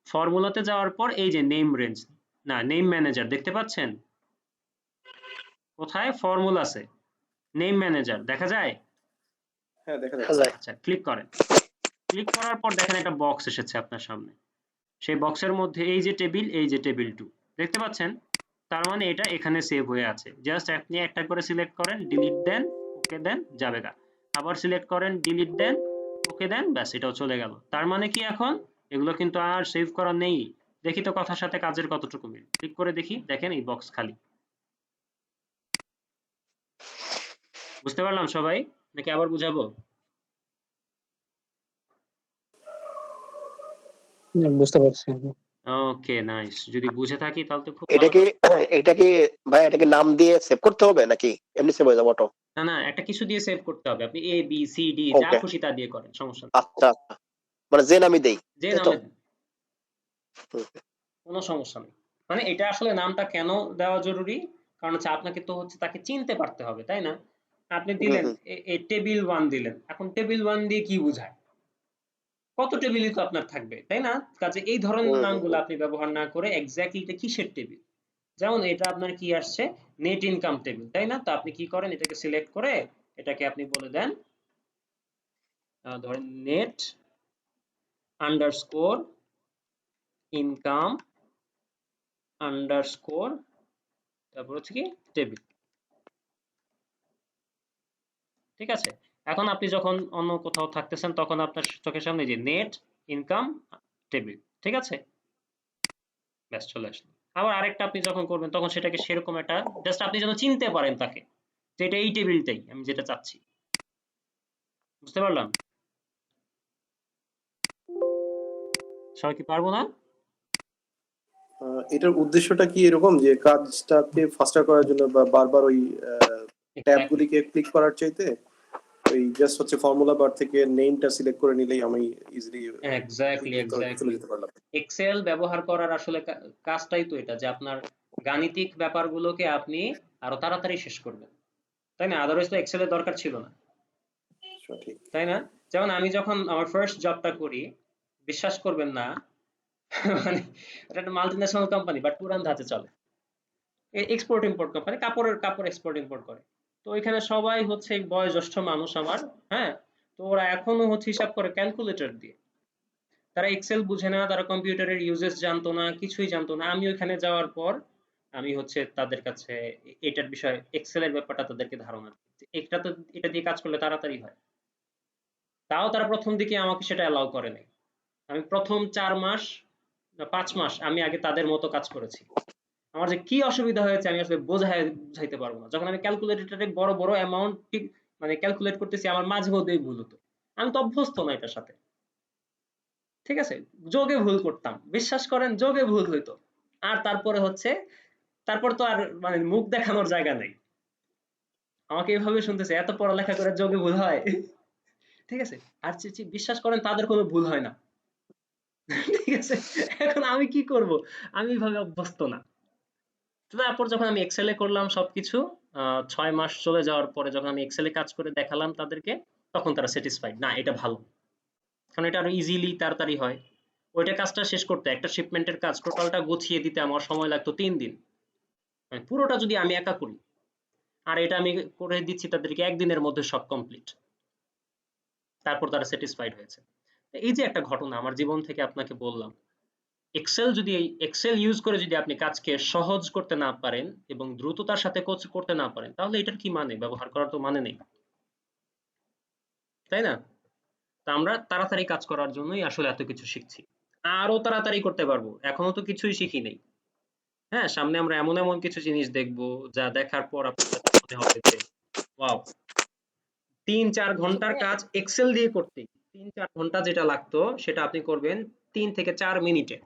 ফর্মুলাতে যাওয়ার পর এই যে নেম রেঞ্জ, না নেম ম্যানেজার দেখতে পাচ্ছেন? কোথায়? ফর্মুলাসে নেম ম্যানেজার দেখা যায়? হ্যাঁ দেখা দেখা যাচ্ছে। যায়। আচ্ছা, ক্লিক করেন। ক্লিক করার পর দেখেন একটা বক্স এসেছে আপনার সামনে, সেই বক্সের মধ্যে এই যে টেবিল, এই যে টেবিল 2 দেখতে পাচ্ছেন? তার মানে এটা এখানে সেভ হয়ে আছে। জাস্ট আপনি একটা করে সিলেক্ট করেন, ডিলিট দেন, ওকে দেন, যাবে গা। আবার সিলেক্ট করেন, ডিলিট দেন, ওকে দেন, ব্যাস এটাও চলে গেল। তার মানে কি এখন এগুলো কিন্তু আর সেভ করা নেই। দেখি তো কথার সাথে কাজের কতটুকু মিল। ক্লিক করে দেখি, দেখেন এই বক্স খালি। বুঝতে পারলাম সবাই, নাকি আবার বুঝাবো? বুঝতে পারছি। ওকে, নাইস। যদি বুঝে থাকি তাহলে তো খুব এটা ভালো কি কথা। এটা কি ভাই এটাকে নাম দিয়ে সেভ করতে হবে নাকি এমনি সেভ হয়ে যাবে অটো? না একটা কিছু দিয়ে সেভ করতে হবে। আপনি এ বি সি ডি যা ওকে, খুশি তা দিয়ে করেন, সমস্যা নেই। আচ্ছা আচ্ছা, মানে যে নামই দেই, যে তাই তো? নামে দেন, কোনো সমস্যা নেই। মানে এটা আসলে নামটা কেন দেওয়া জরুরি? কারণ হচ্ছে আপনাকে তো হচ্ছে তাকে চিনতে পারতে হবে, তাই না? আপনি হুম দিলেন হুম টেবিল 1 দিলেন, এখন টেবিল 1 দিয়ে কি বোঝায়? কত টেবিলই তো আপনার থাকবে, তাই না? কাজে এই ধরনের নামগুলো হুম। আপনি ব্যবহার না করে এক্স্যাক্টলি এটা কিসের টেবিল, যেমন এটা আপনার কি আসছে, নেট ইনকাম টেবিল, তাই না? তো আপনি কি করেন, এটাকে সিলেক্ট করে এটাকে আপনি বলে দেন ধরেন নেট আন্ডারস্কোর ইনকাম আন্ডারস্কোর, তারপর হচ্ছে কি টেবিল, ঠিক আছে? এখন আপনি যখন অন্য কোথাও থাকতেছেন তখন আপনার চোখের সামনে যে নেট ইনকাম টেবিল, ঠিক আছে? ব্যাস চলে আসলো। আবার আরেকটা আপনি যখন করবেন তখন সেটাকে সেরকম একটা, জাস্ট আপনি যেন চিনতে পারেন তাকে, যে এটা এই টেবিলটাই আমি যেটা চাচ্ছি। বুঝতে পারলাম? সবাই কি পারবো না? এটার উদ্দেশ্যটা কি এরকম যে কাজটাকে ফাস্টার করার জন্য বা বারবার ওই ট্যাব এক্স্যাক্টলি, গুলিকে ক্লিক করার চাইতে ওই জাস্ট হচ্ছে ফর্মুলা বার থেকে নেমটা সিলেক্ট করে নিলেই আমি ইজিলি চলে এক্স্যাক্টলি। যেতে পারলাম। এক্সেল ব্যবহার করার আসলে কাজটাই তো এটা, যে আপনার গাণিতিক ব্যাপারগুলোকে আপনি আরো তাড়াতাড়ি শেষ করবেন, তাই না? আদারওয়াইজ তো এক্সেলের দরকার ছিল না, সঠিক। তাই না? যেমন আমি যখন আমার ফার্স্ট জবটা করি, বিশ্বাস করবেন না, মানে এটা একটা মাল্টিন্যাশনাল কোম্পানি বাট পুরান ধাঁচে চলে। এক্সপোর্ট ইম্পোর্ট কোম্পানি, কাপড় এক্সপোর্ট ইম্পোর্ট করে। তো এখানে সবাই হচ্ছে বয়োজ্যেষ্ঠ মানুষ আমার, হ্যাঁ? তো ওরা এখনো হচ্ছে হিসাব করে ক্যালকুলেটর দিয়ে। তারা এক্সেল বুঝে না, তারা কম্পিউটারের ইউজেস জানতো না, কিছুই জানতো না। আমি ওইখানে যাওয়ার পর আমি হচ্ছে তাদের কাছে এটার বিষয়ে, এক্সেলের ব্যাপারটা তাদেরকে ধারণা দিই। এটা দিয়ে কাজ করলে তাড়াতাড়ি হয়। তাও তারা প্রথম দিকে আমাকে সেটা অ্যালাউ করে নাই। আমি প্রথম ৪ মাস না ৫ মাস আমি আগে তাদের মতো কাজ করেছি। আমার যে কি অসুবিধা হয়েছে আমি আসলে বুঝাইতে পারবো না। যখন আমি ক্যালকুলেটরে বড় অ্যামাউন্ট ঠিক মানে ক্যালকুলেট করতেছি, আমার মাঝে মধ্যেই ভুল হতো। আমি তো অভ্যস্ত না এটার সাথে। ঠিক আছে? যোগে ভুল করতাম। বিশ্বাস করেন যোগে ভুল হইতো। আর তারপরে হচ্ছে, তারপর তো আর মানে মুখ দেখানোর জায়গা নেই। আমাকে এভাবে শুনতেছে, এত পড়ালেখা করে যোগে ভুল হয়? ঠিক আছে? আর বিশ্বাস করেন তাদের কোনো ভুল হয় না। ঠিক আছে, এখন আমি কি করব? আমি এইভাবে অভ্যস্ত না। তো তারপর যখন আমি এক্সেলে করলাম সবকিছু, 6 মাস চলে যাওয়ার পরে যখন আমি এক্সেলে কাজ করে দেখালাম তাদেরকে, তখন তারা স্যাটিসফাইড, না এটা ভালো, কারণ এটা আরো ইজিলি তাড়াতাড়ি হয়। ওইটা কাজটা শেষ করতে, একটা শিপমেন্টের কাজ টোটালটা গুছিয়ে দিতে আমার সময় লাগতো 3 দিন, মানে পুরোটা যদি আমি একা করি, আর এটা আমি করে দিচ্ছি তাদেরকে একদিনের মধ্যে সব কমপ্লিট। তারপর তারা স্যাটিসফাইড হয়েছে। তো এই যে একটা ঘটনা আমার জীবন থেকে আপনাকে বললাম, এক্সেল যদি এই এক্সেল ইউজ করে যদি আপনি কাজকে সহজ করতে না পারেন এবং দ্রুততার সাথে করতে না পারেন, তাহলে এটার কি মানে? ব্যবহার করার তো মানে নেই, তাই না? তা আমরা তাড়াতাড়ি কাজ করার জন্যই আসলে এত কিছু শিখছি, আরো তাড়াতাড়ি করতে পারবো, এখনো তো কিছুই শিখি নেই। হ্যাঁ, সামনে আমরা এমন এমন কিছু জিনিস দেখবো যা দেখার পর আপনার কাছে মনে হবে যে ওয়াও, 3-4 ঘন্টার কাজ এক্সেল দিয়ে করতে 3-4 ঘন্টা যেটা লাগতো সেটা আপনি করবেন 3 থেকে 4 মিনিটে।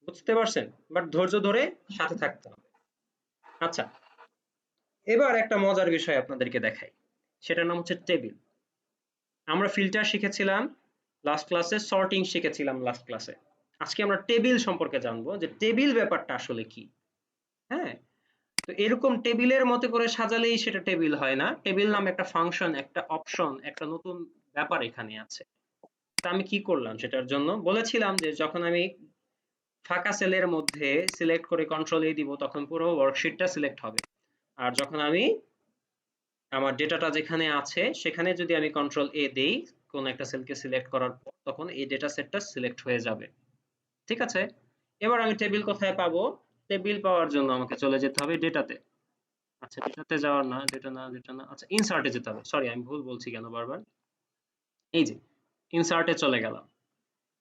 বুঝতে পারছেন? বাট ধৈর্য ধরে সাথে থাকতে হবে। আচ্ছা, এবার একটা মজার বিষয় আপনাদেরকে দেখাই, সেটার নাম হচ্ছে টেবিল। আমরা ফিল্টার শিখেছিলাম লাস্ট ক্লাসে, সর্টিং শিখেছিলাম লাস্ট ক্লাসে। আজকে আমরা টেবিল সম্পর্কে জানবো যে টেবিল ব্যাপারটা আসলে কি। হ্যাঁ, তো এরকম টেবিলের মতো করে সাজালেই সেটা টেবিল হয় না। টেবিল নামে একটা ফাংশন, একটা অপশন, একটা নতুন ব্যাপার এখানে আছে। তা আমি কি করলাম সেটার জন্য বলেছিলাম যে যখন আমি ফাঁকা সেলের মধ্যে সিলেক্ট করে কন্ট্রোল এ দিব তখন পুরো ওয়ার্কশিটটা সিলেক্ট হবে। আর যখন আমি আমার ডেটাটা যেখানে আছে সেখানে যদি আমি কন্ট্রোল এ দেই কোন একটা সেলকে সিলেক্ট করার পর, তখন এই ডেটা সেটটা সিলেক্ট হয়ে যাবে। ঠিক আছে, এবার আমি টেবিল কোথায় পাবো? টেবিল পাওয়ার জন্য আমাকে চলে যেতে হবে ডেটাতে। আচ্ছা, ডেটাতে যাওয়ার না, ডেটা না, আচ্ছা ইনসার্টে যেতে হবে। সরি, আমি ভুল বলছি কেন বারবার। এই যে ইনসার্টে চলে গেলাম।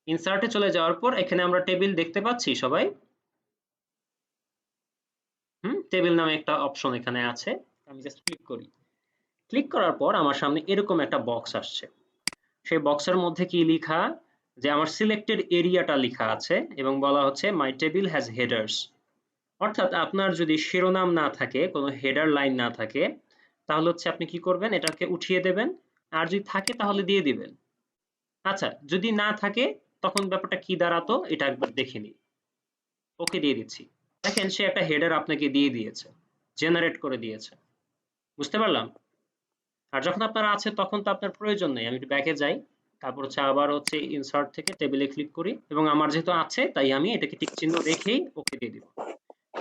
ইনসার্টে চলে যাওয়ার পর এখানে আমরা টেবিল দেখতে পাচ্ছি সবাই। টেবিল নামে একটা অপশন এখানে আছে, আমি জাস্ট ক্লিক করি। ক্লিক করার পর আমার সামনে এরকম একটা বক্স আসছে। সেই বক্সের মধ্যে কি লেখা? যে আমার সিলেক্টেড এরিয়াটা লেখা আছে এবং বলা হচ্ছে মাই টেবিল হ্যাজ হেডার্স। অর্থাৎ আপনার যদি শিরোনাম না থাকে, কোনো হেডার লাইন না থাকে, তাহলে হচ্ছে আপনি কি করবেন? এটাকে উঠিয়ে দেবেন। আর যদি থাকে তাহলে দিয়ে দিবেন। আচ্ছা, যদি না থাকে তখন ব্যাপারটা কি দাঁড়াতো এটা একবার দেখে নিই। ওকে দিয়ে দিচ্ছি। দেখেন সে একটা হেডার আপনাকে দিয়ে দিয়েছে, জেনারেট করে দিয়েছে। বুঝতে পারলাম? আর যখন আপনার আছে তখন তো আপনার প্রয়োজন নেই। আমি একটু ব্যাকে যাই, তারপর হচ্ছে আবার হচ্ছে ইনসার্ট থেকে টেবিলে ক্লিক করি এবং আমার যেহেতু আছে তাই আমি এটাকে টিক চিহ্ন রেখেই ওকে দিয়ে দিব।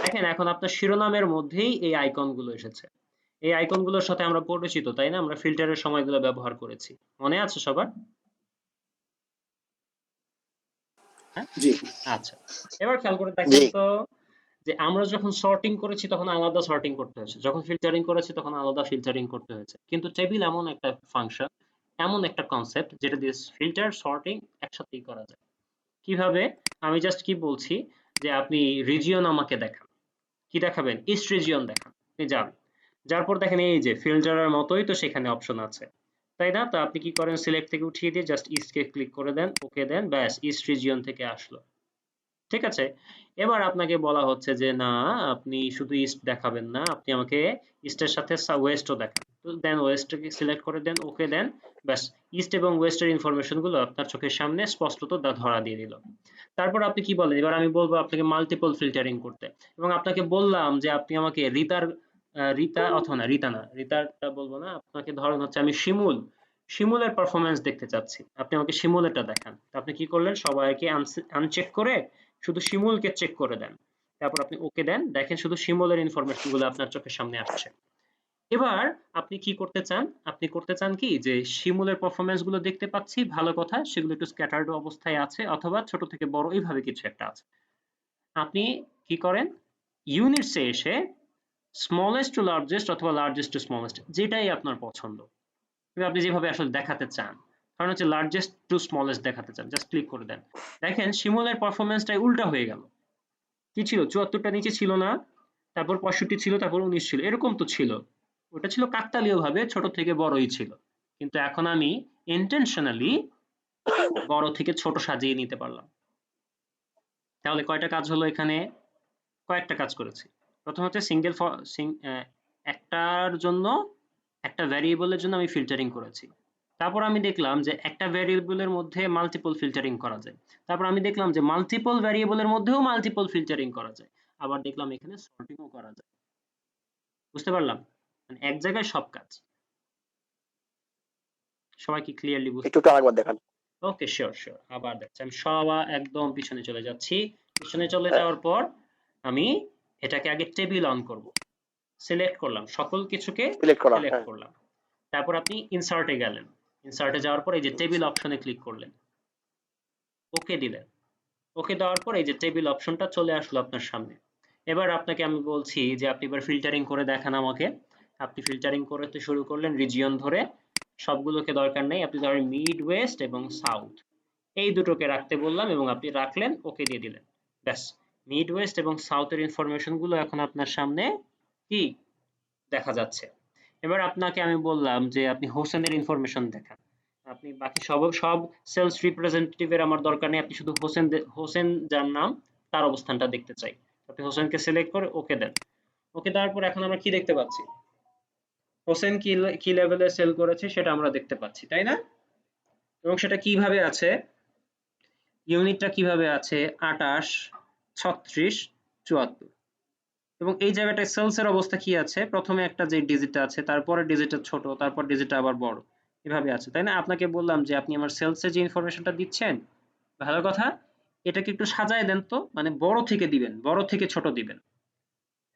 দেখেন এখন আপনার শিরোনামের মধ্যেই এই আইকন গুলো এসেছে। এই আইকন গুলোর সাথে আমরা পরিচিত, তাই না? আমরা ফিল্টারের সময় এগুলো ব্যবহার করেছি, মনে আছে সবার? হ্যাঁ, জি। আচ্ছা, এবার খেয়াল করে দেখেন জি। তো যে আমরা যখন সর্টিং করেছি তখন আলাদা সর্টিং করতে হয়েছে, যখন ফিল্টারিং করেছি তখন আলাদা ফিল্টারিং করতে হয়েছে। কিন্তু টেবিল এমন একটা ফাংশন, এমন একটা কনসেপ্ট যেটা দিয়ে ফিল্টার সর্টিং একসাথেই করা যায়। কিভাবে? আমি জাস্ট কি বলছি যে আপনি রিজিয়ন আমাকে দেখান, কি দেখাবেন? ইস্ট রিজিয়ন দেখান। আপনি যান, যার পর দেখেন এই যে ফিল্টারের মতোই তো সেখানে অপশন আছে, তাই না? তো আপনি কি করেন? সিলেক্ট থেকে উঠিয়ে দিয়ে জাস্ট ইস্টকে ক্লিক করে দেন, ওকে দেন, ব্যাস ইস্ট রিজিয়ন থেকে আসলো। ঠিক আছে, এবার আপনাকে বলা হচ্ছে যে না, আপনি শুধু ইস্ট দেখাবেন না, আপনি আমাকে ইস্টের সাথে ওয়েস্টও দেখান। তো দেন ওয়েস্টকে সিলেক্ট করে দেন, ওকে দেন, ব্যাস ইস্ট এবং ওয়েস্টের ইনফরমেশন গুলো আপনার চোখের সামনে স্পষ্টত ধরা দিয়ে দিল। তারপর আপনি কি বলেন? এবার আমি বলবো আপনাকে মাল্টিপল ফিল্টারিং করতে, এবং আপনাকে বললাম যে আপনি আমাকে রিতা অথবা না রিতা না, রিতারটা বলবো না, আপনাকে ধরেন হচ্ছে আমি শিমুলের পারফরমেন্স দেখতে চাচ্ছি, আপনি আমাকে শিমুলেরটা দেখান। তো আপনি কি করলেন? সবাইকে আনচেক করে শুধু শিমুলকে চেক করে দেন, তারপর আপনি ওকে দেন, দেখেন শুধু শিমুলের ইনফরমেশন গুলো আপনার চোখের সামনে আসছে। এবার আপনি কি করতে চান? আপনি করতে চান কি যে শিমুলের পারফরমেন্স গুলো দেখতে পাচ্ছি, ভালো কথা, সেগুলো একটু স্ক্যাটার্ড অবস্থায় আছে অথবা ছোট থেকে বড় এইভাবে কিছু একটা আছে। আপনি কি করেন? ইউনিটসে এসে স্মলেস্ট টু লার্জেস্ট অথবা লার্জেস্ট টু স্মলেস্ট, যেটাই আপনার পছন্দ, কিন্তু আপনি যেভাবে আসলে দেখাতে চান, কারণ হচ্ছে লার্জেস্ট টু স্মলেস্ট দেখাতে চান, জাস্ট ক্লিক করে দেন। দেখেন শিমুলের পারফরমেন্সটাই উল্টা হয়ে গেল। কি ছিল? ৭৪টা নিচে ছিল না, তারপর ৬৫ ছিল, তারপর ১৯ ছিল, এরকম তো ছিল। ওটা ছিল কাকতালীয় ভাবে ছোট থেকে বড়ই ছিল, কিন্তু এখন আমি ইন্টেনশনালি বড় থেকে ছোট সাজিয়ে নিতে পারলাম। তাহলে কয়টা কাজ হলো এখানে? কয়েকটা কাজ করেছি। প্রথম হচ্ছে একটার জন্য, একটা ভ্যারিয়েবলের জন্য আমি ফিল্টারিং করেছি, তারপর আমি দেখলাম যে একটা ভ্যারিয়েবলের মধ্যে মাল্টিপল ফিল্টারিং করা যায়। তারপর আমি দেখলাম যে মাল্টিপল ভ্যারিয়েবলের মধ্যেও মাল্টিপল ফিল্টারিং করা যায়। আবার দেখলাম এখানে সর্টিংও করা যায়। বুঝতে পারলাম? মানে এক জায়গায় সব কাজ। সবাই কি ক্লিয়ারলি বুঝতে একটু আরেকবার দেখান। ওকে, শিওর শিওর। আবার দেখছি আমি সবার একদম পিছনে চলে যাচ্ছি। পিছনে চলে হ্যাঁ, যাওয়ার পর আমি এটাকে আগে টেবিল অন করব। সিলেক্ট করলাম, সকল কিছুকে সিলেক্ট করা, সিলেক্ট হ্যাঁ। করলাম। তারপর আপনি ইনসার্টে গেলেন। ইনসার্টে যাওয়ার পর এই যে টেবিল অপশনে ক্লিক করলেন, ওকে দিলেন। ওকে দেওয়ার পর এই যে টেবিল অপশনটা চলে আসলো আপনার সামনে। এবার আপনাকে আমি বলছি যে আপনি এবার ফিল্টারিং করে দেখান আমাকে। আপনি ফিল্টারিং করতে শুরু করলেন রিজিয়ন ধরে। সবগুলোকে দরকার নেই, আপনি ধরেন মিড ওয়েস্ট এবং সাউথ এই দুটোকে রাখতে বললাম এবং আপনি রাখলেন, ওকে দিয়ে দিলেন। ব্যাস, মিড ওয়েস্ট এবং সাউথের ইনফরমেশন গুলো এখন আপনার সামনে কি দেখা যাচ্ছে। এবার আপনাকে আমি বললাম যে আপনি হোসেনের ইনফরমেশন দেখান। আপনি বাকি সব সেলস রিপ্রেজেন্টেটিভের আমার দরকার নেই, আপনি শুধু হোসেন যার নাম তার অবস্থানটা দেখতে চাই। আপনি হোসেনকে সিলেক্ট করে ওকে দেন। ওকে দেওয়ার পর এখন আমরা কি দেখতে পাচ্ছি? হোসেন কি লেভেলে সেল করেছে সেটা আমরা দেখতে পাচ্ছি, তাই না? এবং সেটা কিভাবে আছে, ইউনিটটা কিভাবে আছে, 28, 36, 74। এবং এই জায়গাটায় সেলস এর অবস্থা কি আছে, প্রথমে একটা যে ডিজিটটা আছে তারপরে ডিজিটটা ছোট, তারপর ডিজিটটা আবার বড়, এভাবে আছে, তাই না? আপনাকে বললাম যে আপনি আমার সেলস এর যে ইনফরমেশনটা দিচ্ছেন, ভালো কথা, এটাকে একটু সাজায় দেন তো, মানে বড় থেকে দিবেন, বড় থেকে ছোট দিবেন,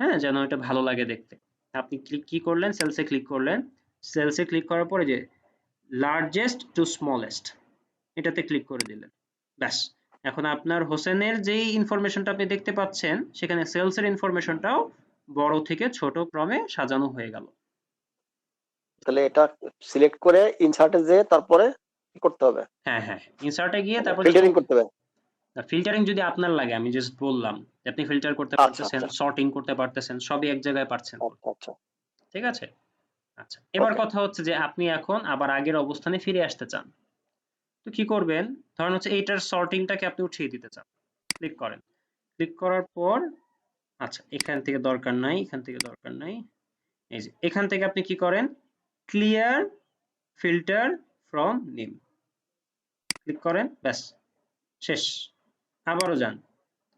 হ্যাঁ, যেন এটা ভালো লাগে দেখতে। আপনি কি করলেন, সেলসে ক্লিক করলেন। সেলসে ক্লিক করার পরে যে লার্জেস্ট টু স্মলেস্ট এটাতে ক্লিক করে দিলেন। ব্যাস, এখন আপনার হোসেনের যেই ইনফরমেশনটা আপনি দেখতে পাচ্ছেন সেখানে সেলস এর ইনফরমেশনটাও বড় থেকে ছোট ক্রমে সাজানো হয়ে গেল। তাহলে এটা সিলেক্ট করে ইনসার্টে যেয়ে তারপরে কি করতে হবে? হ্যাঁ হ্যাঁ, ইনসার্টে গিয়ে তারপর ফিল্টারিং করতে হবে। ফিল্টারিং যদি আপনার লাগে, আমি জাস্ট বললাম যে আপনি ফিল্টার করতে আচ্ছা, পারতেছেন, আচ্ছা, সর্টিং করতে পারতেছেন, সবই এক জায়গায় পারছেন করতে। আচ্ছা, আচ্ছা। ঠিক আছে? আচ্ছা, এবার ওকে। কথা হচ্ছে যে আপনি এখন আবার আগের অবস্থানে ফিরে আসতে চান। তো কি করবেন? ধরেন হচ্ছে এইটার সর্টিংটাকে আপনি উঠিয়ে দিতে চান। ক্লিক করেন। ক্লিক করার পর আচ্ছা, এখান থেকে দরকার নাই, এখান থেকে দরকার নাই। এই যে এখান থেকে আপনি কি করেন? Clear filter from name click করেন, ব্যাস শেষ। আবারও যান,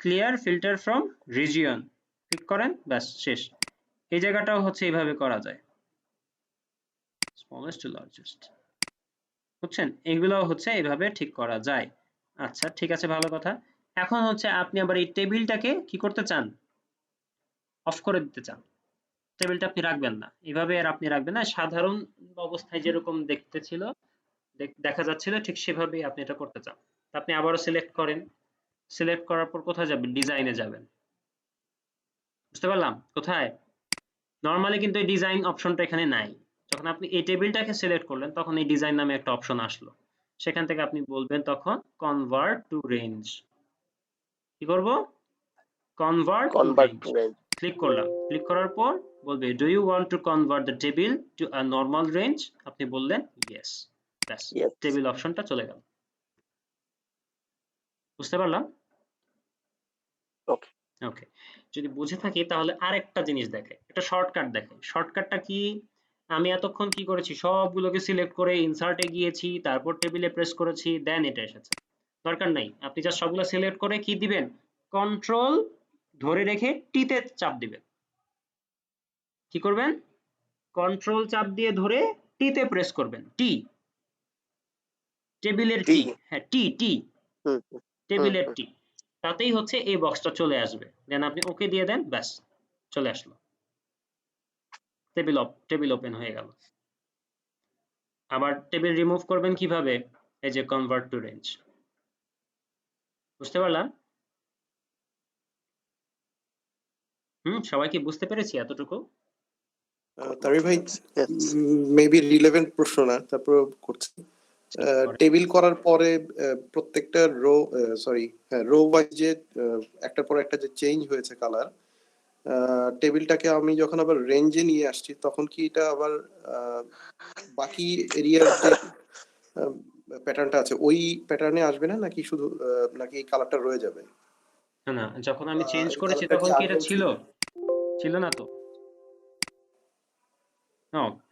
clear filter from region click করেন, ব্যাস শেষ। এই জায়গাটাও হচ্ছে এইভাবে করা যায়, স্মলেস্ট টু লার্জেস্ট, বুঝছেন? এগুলো হচ্ছে এইভাবে ঠিক করা যায়। আচ্ছা ঠিক আছে, ভালো কথা। এখন হচ্ছে আপনি আবার এই টেবিলটাকে কি করতে চান? অফ করে দিতে চান। টেবিলটা আপনি রাখবেন না, এভাবে আর আপনি রাখবেন না, সাধারণ অবস্থায় যেরকম দেখতে ছিল, দেখা যাচ্ছিল ঠিক সেভাবেই আপনি এটা করতে চান। তা আপনি আবারও সিলেক্ট করেন। সিলেক্ট করার পর কোথায় যাবেন? ডিজাইনে যাবেন। বুঝতে পারলাম কোথায়? নরমালি কিন্তু এই ডিজাইন অপশনটা এখানে নাই। যখন আপনি এই টেবিলটাকে সিলেক্ট করলেন তখন এই ডিজাইন নামে একটা অপশন আসলো। সেখান থেকে আপনি বলবেন তখন কনভার্ট টু রেঞ্জ। কি করব? Convert to convert range. To range. Click করলাম। ক্লিক করার পর বলবে do you want to convert the table to a normal range? আপনি বললেন ইয়েস। ব্যাস, ইয়েস। টেবিল অপশনটা চলে গেল। বুঝতে পারলাম? ওকে। ওকে, যদি বুঝে থাকি তাহলে আরেকটা জিনিস দেখাই, একটা শর্টকাট দেখাই। শর্টকাটটা কি? আমি এতক্ষণ কি করেছি, সবগুলোকে সিলেক্ট করে ইনসার্টে গিয়েছি, তারপর টেবিলে প্রেস করেছি, দেন এটা এসেছে। দরকার নাই, আপনি জাস্ট সবগুলো সিলেক্ট করে কি দিবেন? কন্ট্রোল ধরে রেখে টিতে চাপ দিবেন। কি করবেন? কন্ট্রোল চাপ দিয়ে ধরে টিতে প্রেস করবেন। টি, টেবিলের টি। টি, হ্যাঁ টি টি, হুম, হুম, হুম, টেবিলের হুম। টি। তাতেই হচ্ছে এই বক্সটা চলে আসবে। দেন আপনি ওকে দিয়ে দেন, ব্যাস চলে আসলো। টেবিল ওপেন হয়ে গেল। আবার টেবিল রিমুভ করবেন কিভাবে? এই যে কনভার্ট টু রেঞ্জ। বুঝতে পারলাম? সবাই কি বুঝতে পেরেছি এতটুকু? তারই ভাই, Yes. মেবি রিলেভেন্ট প্রশ্ন না, তারপর করছি। টেবিল করার পরে প্রত্যেকটা রো ওয়াইজ যে একটার পর একটা যে চেঞ্জ হয়েছে কালার, টেবিলটাকে আমি যখন আবার রেঞ্জে নিয়ে আসছি তখন কি এটা আবার বাকি এরিয়ার যে প্যাটার্নটা আছে ওই প্যাটার্নে আসবে না, নাকি শুধু নাকি কালারটা রয়ে যাবে? না না, যখন আমি চেঞ্জ এই করেছি কালারটা কি তখন কি এটা আগেও ছিল? ছিল না তো।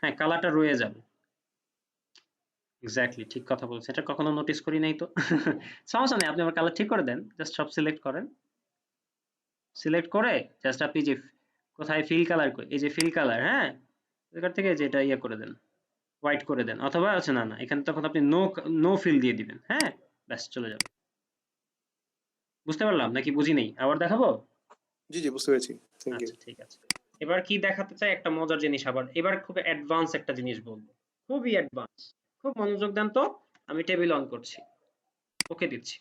হ্যাঁ, কালারটা রয়ে যাবে। এক্স্যাক্টলি ঠিক কথা বলছেন। এটা কখনো নোটিস করি নাই তো। সমস্যা নেই, আপনি আমার কালার ঠিক করে দেন। জাস্ট সব সিলেক্ট করেন। সিলেক্ট করে জাস্ট আপনি যে কোথায় ফিল কালার, এই যে ফিল কালার, হ্যাঁ, এখান থেকে যেটা ইয়ে করে দেন, হোয়াইট করে দেন, অথবা আছে না না এখানে তখন আপনি নো নো ফিল দিয়ে দিবেন, হ্যাঁ, ব্যাস চলে যাবে। বুঝতে পারলাম নাকি বুঝি নেই? আবার দেখাবো? জি জি, বুঝতে পেরেছি, থ্যাংক ইউ। আচ্ছা ঠিক আছে। এবার কি দেখাতে চাই, একটা মজার জিনিস, আবার এবার খুব অ্যাডভান্স একটা জিনিস বলবো, খুবই অ্যাডভান্স। খুব মনোযোগ দেন তো। আমি টেবিল অন করছি, ওকে দিচ্ছি।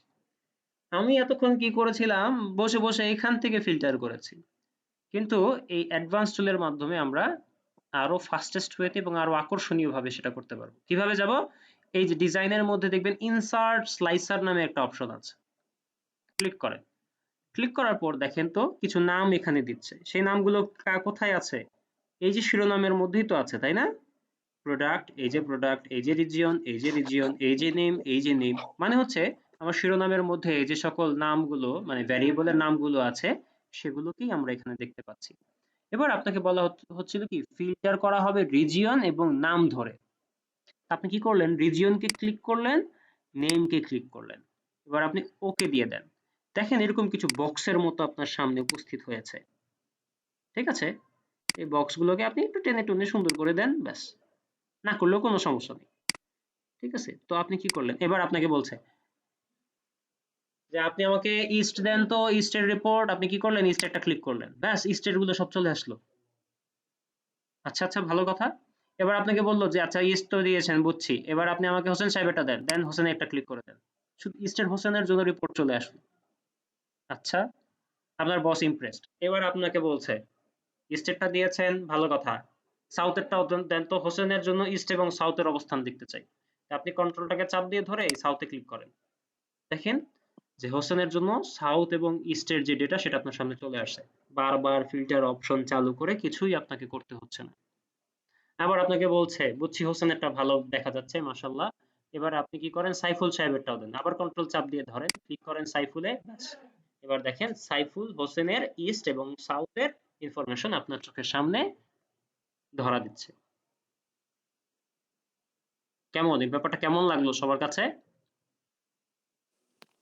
আমি এতক্ষণ কি করেছিলাম, বসে বসে এখান থেকে ফিল্টার করেছি, কিন্তু এই অ্যাডভান্স টুলের মাধ্যমে আমরা আরো ফাস্টেস্ট ওয়েতে এবং আরো আকর্ষণীয় ভাবে সেটা করতে পারবো। কিভাবে যাব? এই যে ডিজাইনের মধ্যে দেখবেন ইনসার্ট স্লাইসার নামে একটা অপশন আছে, ক্লিক করেন। ক্লিক করার পর দেখেন তো কিছু নাম এখানে দিচ্ছে, সেই নামগুলো কোথায় আছে? এই যে শিরোনামের মধ্যেই তো আছে, তাই না? প্রোডাক্ট, এই যে প্রোডাক্ট, এই যে রিজিয়ন, এই যে রিজিয়ন, এই যে নেম, এই যে নেম, মানে হচ্ছে আমার শিরোনামের মধ্যে এই যে সকল নামগুলো, মানে ভ্যারিয়েবলের নামগুলো আছে, সেগুলোকেই আমরা এখানে দেখতে পাচ্ছি। এবার আপনাকে বলা হচ্ছিল কি ফিল্টার করা হবে রিজিয়ন এবং নাম ধরে। আপনি কি করলেন, রিজিয়নকে ক্লিক করলেন, নেমকে ক্লিক করলেন, এবার আপনি ওকে দিয়ে দেন। দেখেন এরকম কিছু বক্সের মতো আপনার সামনে উপস্থিত হয়েছে, ঠিক আছে? এই বক্সগুলোকে আপনি একটু টেনে টুনে সুন্দর করে দেন, ব্যাস। না করলেও কোনো সমস্যা নেই, ঠিক আছে? তো আপনি কি করলেন, এবার আপনাকে বলছে যে আপনি আমাকে ইস্ট দেন, তো ইস্টের রিপোর্ট, আপনি কি করলেন, ইস্টেরটা ক্লিক করলেন, ব্যাস ইস্টের গুলো সব চলে আসলো। আচ্ছা আচ্ছা, ভালো কথা। এবার আপনাকে বললো যে আচ্ছা ইস্ট তো দিয়েছেন, বুঝছি, এবার আপনি আমাকে হোসেন সাহেবেরটা দেন, দেন হোসেন একটা ক্লিক করে দেন, শুধু ইস্টের হোসেনের জন্য রিপোর্ট চলে আসলো। আচ্ছা, আপনার বস ইমপ্রেসড। এবার আপনাকে বলছে ইস্টেরটা দিয়েছেন, ভালো কথা, সাউথেরটাও দেন তো, হোসেনের জন্য ইস্ট এবং সাউথের অবস্থান দেখতে চাই। আপনি কন্ট্রোলটাকে চাপ দিয়ে ধরে এই সাউথে ক্লিক করেন, দেখেন যে হোসেনের জন্য সাউথ এবং ইস্টের যে ডেটা সেটা আপনার সামনে চলে আসছে। বারবার ফিল্টার অপশন চালু করে কিছুই আপনাকে করতে হচ্ছে না। আবার আপনাকে বলছে বুঝছি হোসেনেরটা ভালো দেখা যাচ্ছে, মাশাআল্লাহ। এবার আপনি কি করেন, সাইফুল সাহেবেরটাও দেন, আবার কন্ট্রোল চাপ দিয়ে ধরেন, ক্লিক করেন সাইফুলে, ব্যাস। এবার দেখেন সাইফুল হোসেনের ইস্ট এবং সাউথের ইনফরমেশন আপনার চোখের সামনে ধরা দিচ্ছে। কেমন, এই ব্যাপারটা কেমন লাগলো সবার কাছে?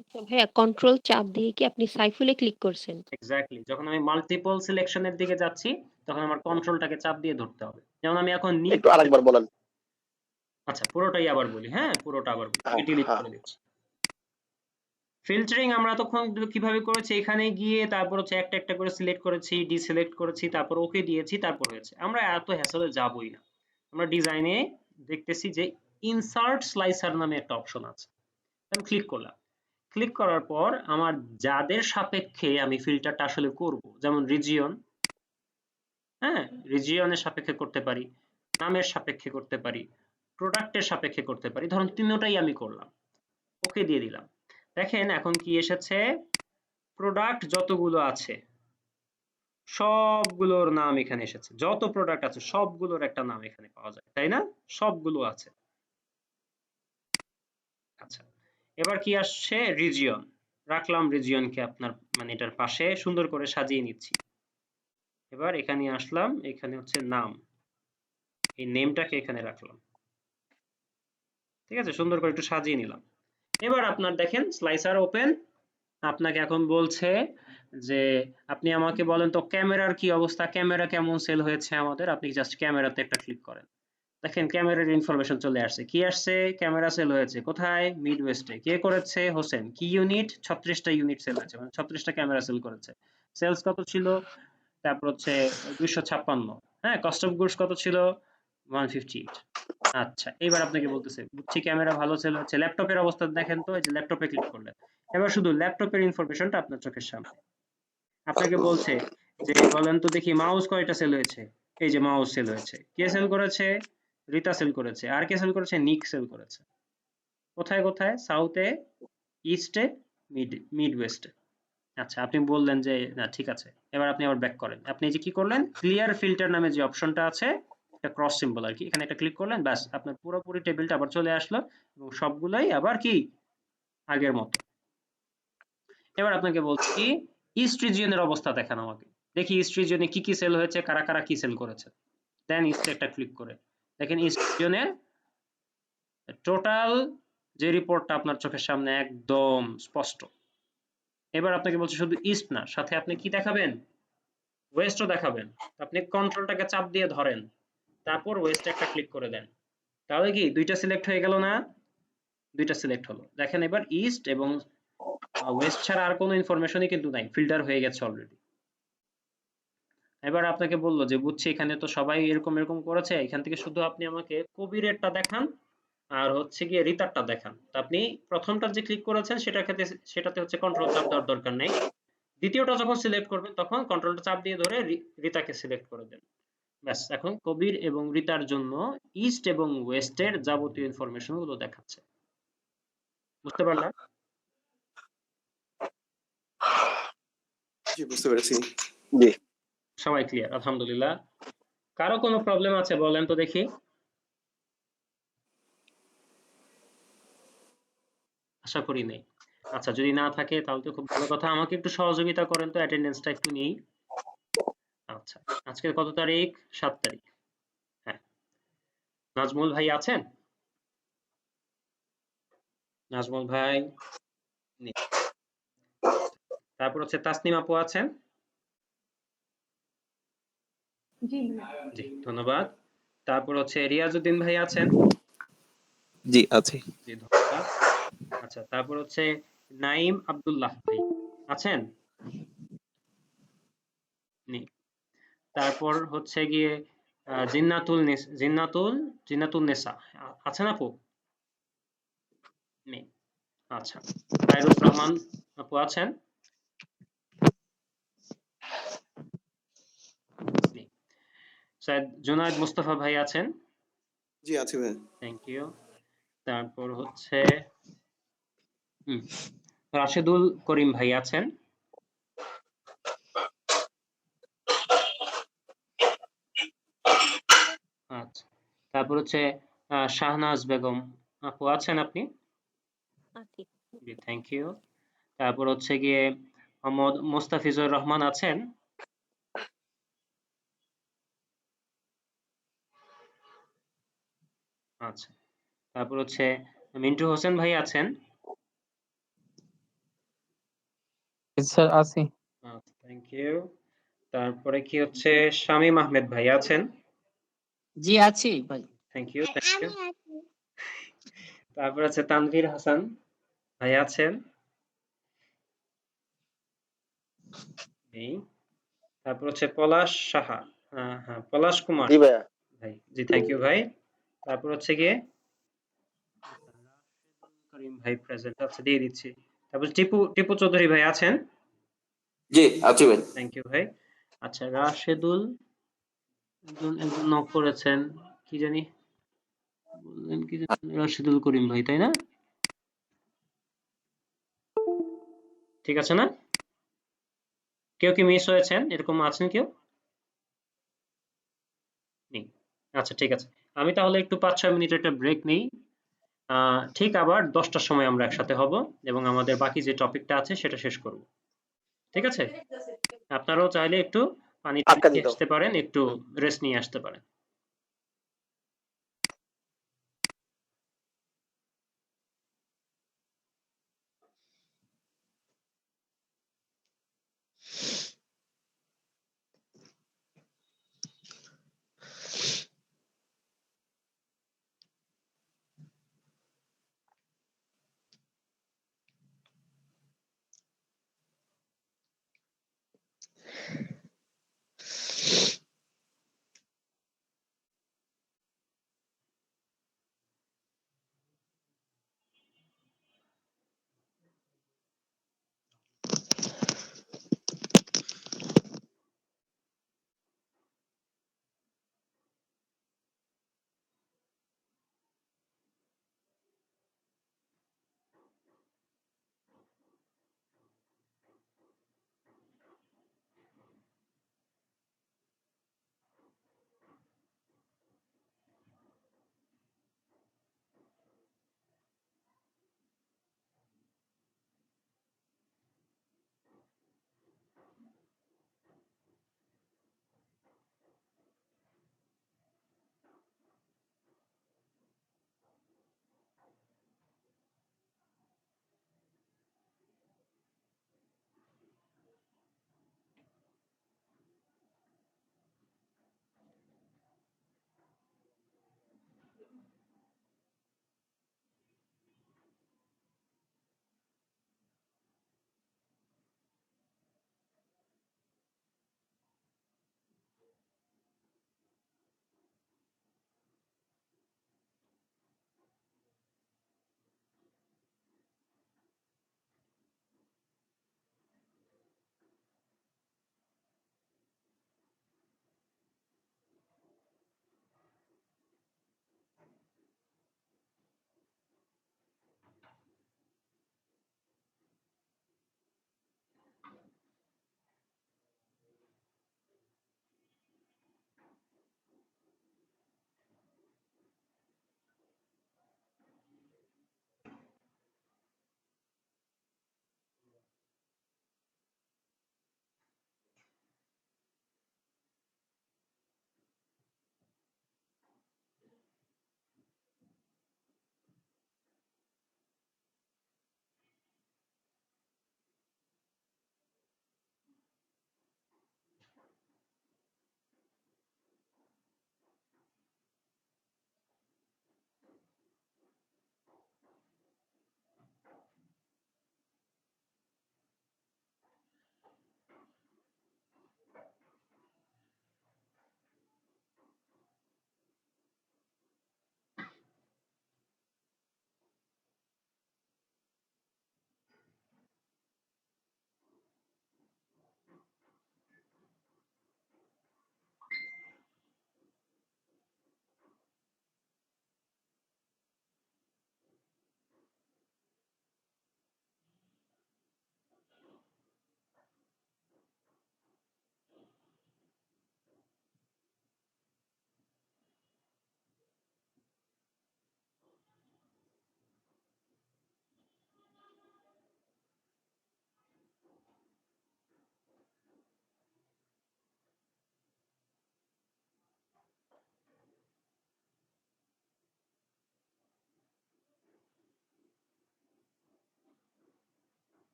আচ্ছা ভাইয়া, কন্ট্রোল চাপ দিয়ে কি আপনি সাইফুলে ক্লিক করছেন? এক্স্যাক্টলি, যখন আমি মাল্টিপল সিলেকশনের দিকে যাচ্ছি তখন আমার কন্ট্রোলটাকে চাপ দিয়ে ধরতে হবে। যেমন আমি এখন একটু আরেকবার বলেন। আচ্ছা পুরোটাই আবার বলি, হ্যাঁ পুরোটা আবার বলি, হ্যাঁ ডিলিট হ্যাঁ। করে দিচ্ছি। ফিল্টারিং আমরা তখন কিভাবে করেছি, এখানে গিয়ে তারপর হচ্ছে একটা একটা করে সিলেক্ট করেছি, ডিসিলেক্ট করেছি, তারপর ওকে দিয়েছি, তারপর হয়েছে। আমরা এত হ্যাসেলে যাবই না। আমরা ডিজাইনে দেখতেছি যে ইনসার্ট স্লাইসার নামে একটা অপশন আছে, আমি ক্লিক করলাম। ক্লিক করার পর আমার যাদের সাপেক্ষে আমি ফিল্টারটা আসলে করব, যেমন রিজিয়ন, হ্যাঁ, রিজিয়নের সাপেক্ষে করতে পারি, নামের সাপেক্ষে করতে পারি, প্রোডাক্টের সাপেক্ষে করতে পারি, ধরুন তিনটাই আমি করলাম, ওকে দিয়ে দিলাম। দেখেন এখন কি এসেছে, প্রোডাক্ট যতগুলো আছে সবগুলোর নাম এখানে এসেছে, যত প্রোডাক্ট আছে সবগুলোর একটা নাম এখানে পাওয়া যায়, তাই না? সবগুলো আছে। আচ্ছা, এবার কি আসছে, রিজিয়ন, রাখলাম রিজিয়নকে আপনার মানে এটার পাশে সুন্দর করে সাজিয়ে নিচ্ছি। এবার এখানে আসলাম, এখানে হচ্ছে নাম, এই নেমটাকে এখানে রাখলাম, ঠিক আছে, সুন্দর করে একটু সাজিয়ে নিলাম। এবার আপনার দেখেন স্লাইসার ওপেন, আপনাকে এখন বলছে যে আপনি আমাকে বলেন তো ক্যামেরার কি অবস্থা, ক্যামেরা কেমন সেল হয়েছে আমাদের, আপনি জাস্ট ক্যামেরাতে একটা ক্লিক করেন, দেখেন ক্যামেরার ইনফরমেশন চলে আসছে। কি আসছে, ক্যামেরা সেল হয়েছে কোথায়, মিড ওয়েস্টে, কে করেছে, হোসেন, কি ইউনিট, 36টা ইউনিট সেল হয়েছে, মানে 36টা ক্যামেরা সেল করেছে। সেলস কত ছিল, তারপর হচ্ছে 256, হ্যাঁ, কস্ট অফ গুডস কত ছিল, 158। আচ্ছা, এবার আপনাকে বলতেছে বুঝছি ক্যামেরা ভালো সেল হচ্ছে, ল্যাপটপের অবস্থা দেখেন তো, এই যে ল্যাপটপে ক্লিক করলেন, এবার শুধু ল্যাপটপের ইনফরমেশনটা আপনার চোখের সামনে। আপনাকে বলছে যে বলেন তো দেখি মাউস কয়টা সেল হয়েছে, এই যে মাউস সেল হয়েছে, কে সেল করেছে, রিতা সেল করেছে, আর কে সেল করেছে, নিক সেল করেছে। কোথায় কোথায়, সাউথে, ইস্টে, মিড ওয়েস্টে। আচ্ছা, আপনি বললেন যে না ঠিক আছে, এবার আপনি আবার ব্যাক করেন, আপনি এই যে কি করলেন, ক্লিয়ার ফিল্টার নামে যে অপশনটা আছে, একটা ক্রস সিম্বল আর কি, এখানে একটা ক্লিক করলেন, ব্যাস আপনার পুরোপুরি টেবিলটা আবার চলে আসলো এবং সবগুলোই আবার কি আগের মতো। এবার আপনাকে বলছি কি, ইস্ট রিজিয়নের অবস্থা দেখান আমাকে, দেখি ইস্ট রিজিয়নে কি কি সেল হয়েছে, কারা কারা কি সেল করেছে। দেন ইস্টে একটা ক্লিক করে দেখেন ইস্ট রিজিয়নের টোটাল যে রিপোর্টটা আপনার চোখের সামনে একদম স্পষ্ট। এবার আপনাকে বলছে শুধু ইস্ট না, সাথে আপনি কি দেখাবেন? ওয়েস্টও দেখাবেন। আপনি কন্ট্রোলটাকে চাপ দিয়ে ধরেন, তারপর ওয়েস্ট একটা ক্লিক করে দেন। তাহলে কি দুইটা সিলেক্ট হয়ে গেল না? দুইটা সিলেক্ট হলো। দেখেন এবার ইস্ট এবং ওয়েস্ট ছাড়া আর কোনো ইনফরমেশনই কিন্তু নাই, ফিল্টার হয়ে গেছে অলরেডি। এবার আপনাকে বললো যে বুঝছি এখানে তো সবাই এরকম এরকম করেছে, এখান থেকে শুধু আপনি আমাকে কবিরেরটা দেখান আর হচ্ছে গিয়ে রিতারটা দেখান। তো আপনি প্রথমটা যে ক্লিক করেছেন সেটাতে হচ্ছে কন্ট্রোল চাপ দেওয়ার দরকার নেই। দ্বিতীয়টা যখন সিলেক্ট করবেন তখন কন্ট্রোলটা চাপ দিয়ে ধরে রিতাকে সিলেক্ট করে দেন। ব্যাস, এখন কবির এবং রিতার জন্য ইস্ট এবং ওয়েস্টের যাবতীয় ইনফরমেশন গুলো দেখাচ্ছে। বুঝতে পারলাম? জি, বুঝতে পেরেছি। জি। সবাই ক্লিয়ার? আলহামদুলিল্লাহ। কারো কোনো প্রবলেম আছে বলেন তো দেখি। আশা করি নেই। আচ্ছা, যদি না থাকে তাহলে তো খুব ভালো কথা। আমাকে একটু সহযোগিতা করেন তো, অ্যাটেন্ডেন্সটা একটু নেই। আচ্ছা, আজকে কত তারিখ? 7 তারিখ। হ্যাঁ, নাজমুল ভাই আছেন? নাজমুল ভাই নেই। তারপর হচ্ছে তাসনিম আপু আছেন? জি, ধন্যবাদ। তারপর হচ্ছে রিয়াজউদ্দিন ভাই আছেন? জি আছি। জি, ধন্যবাদ। আচ্ছা, তারপর হচ্ছে নাইম আব্দুল্লাহ ভাই আছেন? নেই। তারপর হচ্ছে গিয়ে জিন্নাতুল নেসা আছেন আপু? নেই। আচ্ছা, খায়রুর রহমান আপু আছেন? নেই। সৈয়দ জুনায়েদ মুস্তাফা ভাই আছেন? জি, আছি ভাই। Thank you. তারপর হচ্ছে রাশেদুল করিম ভাই আছেন? আচ্ছা, তারপর হচ্ছে শাহনাজ বেগম আপু আছেন আপনি? আছি। জি, থ্যাংক ইউ। তারপর হচ্ছে গিয়ে মোহাম্মদ মোস্তাফিজুর রহমান আছেন? আচ্ছা, তারপর হচ্ছে মিন্টু হোসেন ভাই আছেন? স্যার আছি। আচ্ছা, থ্যাংক ইউ। তারপরে কি হচ্ছে শামীম আহমেদ ভাই আছেন? জি আছি ভাই। Thank you, thank you. তারপর হচ্ছে তানভীর হাসান ভাই আছেন? নেই। তারপর হচ্ছে পলাশ সাহা, হ্যাঁ পলাশ কুমার জি ভাইয়া। ভাই। জি, থ্যাংক ইউ ভাই। তারপর হচ্ছে গিয়ে করিম ভাই প্রেজেন্ট, আচ্ছা দিয়ে দিচ্ছি। তারপর টিপু চৌধুরী ভাই আছেন? জি আছি ভাই। থ্যাংক ইউ ভাই। আচ্ছা, রাশেদুল একজন নক করেছেন, কি জানি বললেন, কি জানি রাশেদুল করিম ভাই, তাই না? ঠিক আছে না? কেউ কি মিস হয়েছেন? এরকম আছেন কেউ? নেই। আচ্ছা, ঠিক আছে। আমি তাহলে একটু 5-6 মিনিট একটা ব্রেক নেই। ঠিক আবার 10টার সময় আমরা একসাথে হব এবং আমাদের বাকি যে টপিকটা আছে সেটা শেষ করব। ঠিক আছে? আপনারাও চাইলে একটু পানি টানি আটকা খেয়ে দিত। আসতে পারেন, একটু রেস্ট নিয়ে আসতে পারেন।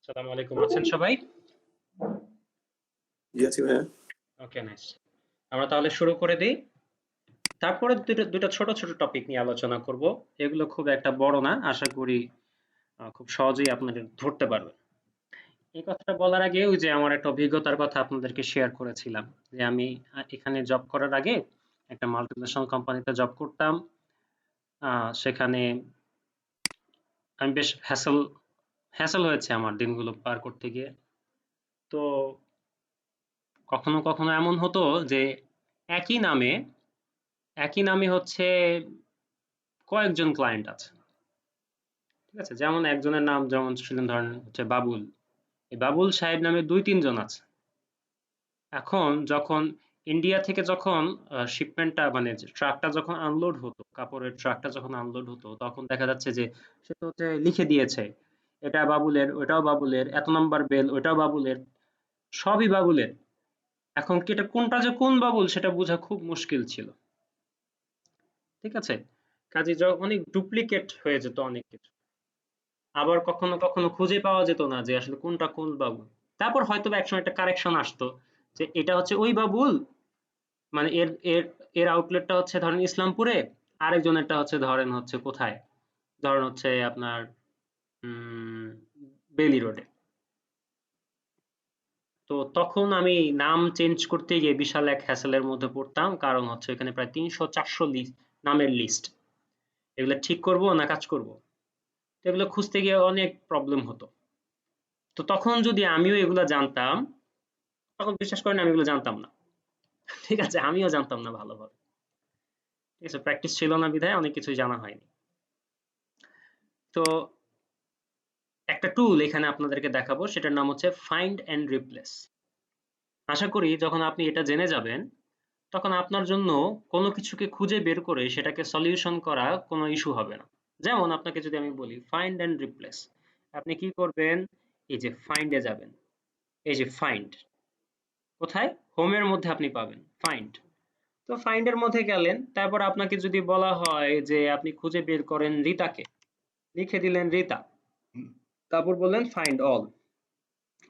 আসসালামু আলাইকুম, আছেন সবাই? জি আছি ভাইয়া। ওকে, নাইস। আমরা তাহলে শুরু করে দিই। তারপরে দুটো ছোট ছোট টপিক নিয়ে আলোচনা করব। এগুলো খুব একটা বড় না, আশা করি খুব সহজেই আপনারা ধরতে পারবেন। এই কথাটা বলার আগে ওই যে আমার একটা অভিজ্ঞতার কথা আপনাদেরকে শেয়ার করেছিলাম যে আমি এখানে জব করার আগে একটা মাল্টিন্যাশনাল কোম্পানিতে জব করতাম। সেখানে আমি বেশ হ্যাসেল হয়েছে আমার দিনগুলো পার করতে গিয়ে। তো কখনো কখনো এমন হতো যে একই নামে হচ্ছে কয়েকজন ক্লায়েন্ট আছে, ঠিক আছে? যেমন একজনের নাম যেমন ছিলেন ধরেন হচ্ছে বাবুল, এই বাবুল সাহেব নামে ২-৩ জন আছে। এখন যখন ইন্ডিয়া থেকে যখন শিপমেন্টটা মানে ট্রাকটা যখন আনলোড হতো, কাপড়ের ট্রাকটা যখন আনলোড হতো, তখন দেখা যাচ্ছে যে সে তো হচ্ছে লিখে দিয়েছে এটা বাবুলের, ওটাও বাবুলের, এত নাম্বার বেল, ওটাও বাবুলের, সবই বাবুলের। এখন কি এটা কোনটা যে কোন বাবুল সেটা বোঝা খুব মুশকিল ছিল, ঠিক আছে? কাজে অনেক ডুপ্লিকেট হয়ে যেত অনেক কিছু। আবার কখনো কখনো খুঁজে পাওয়া যেত না যে আসলে কোনটা কোন বাবুল। তারপর হয়তো বা একসময় একটা কারেকশন আসতো যে এটা হচ্ছে ওই বাবুল, মানে এর এর এর আউটলেটটা হচ্ছে ধরেন ইসলামপুরে, আরেকজনেরটা হচ্ছে ধরেন হচ্ছে কোথায়, ধরেন হচ্ছে আপনার বেলি রোডে। তো তখন আমি নাম চেঞ্জ করতে গিয়ে বিশাল এক হ্যাসেলের মধ্যে পড়তাম, কারণ হচ্ছে এখানে প্রায় ৩০০-৪০০ নামের লিস্ট। এগুলো ঠিক করব না কাজ করব, তো এগুলো খুঁজতে গিয়ে অনেক প্রবলেম হতো। তো তখন যদি আমিও এগুলো জানতাম, তখন বিশ্বাস করেন আমি এগুলো জানতাম না, ঠিক আছে? আমিও জানতাম না ভালোভাবে, ঠিক আছে? প্র্যাকটিস ছিল না বিধায় অনেক কিছুই জানা হয়নি। তো একটা টুল এখানে আপনাদেরকে দেখাবো, সেটার নাম হচ্ছে ফাইন্ড এন্ড রিপ্লেস। আশা করি যখন আপনি এটা জেনে যাবেন, তখন আপনার জন্য কোনো কিছুকে খুঁজে বের করে সেটাকে সলিউশন করা কোনো ইস্যু হবে না। যেমন আপনাকে যদি আমি বলি ফাইন্ড এন্ড রিপ্লেস, আপনি কি করবেন? এই যে ফাইন্ডে যাবেন, এই যে ফাইন্ড, কোথায়? হোমের মধ্যে আপনি পাবেন ফাইন্ড। তো ফাইন্ডের মধ্যে গেলেন, তারপর আপনাকে যদি বলা হয় যে আপনি খুঁজে বের করেন রিতাকে, লিখে দিলেন রিতা, তারপর বললেন ফাইন্ড অল।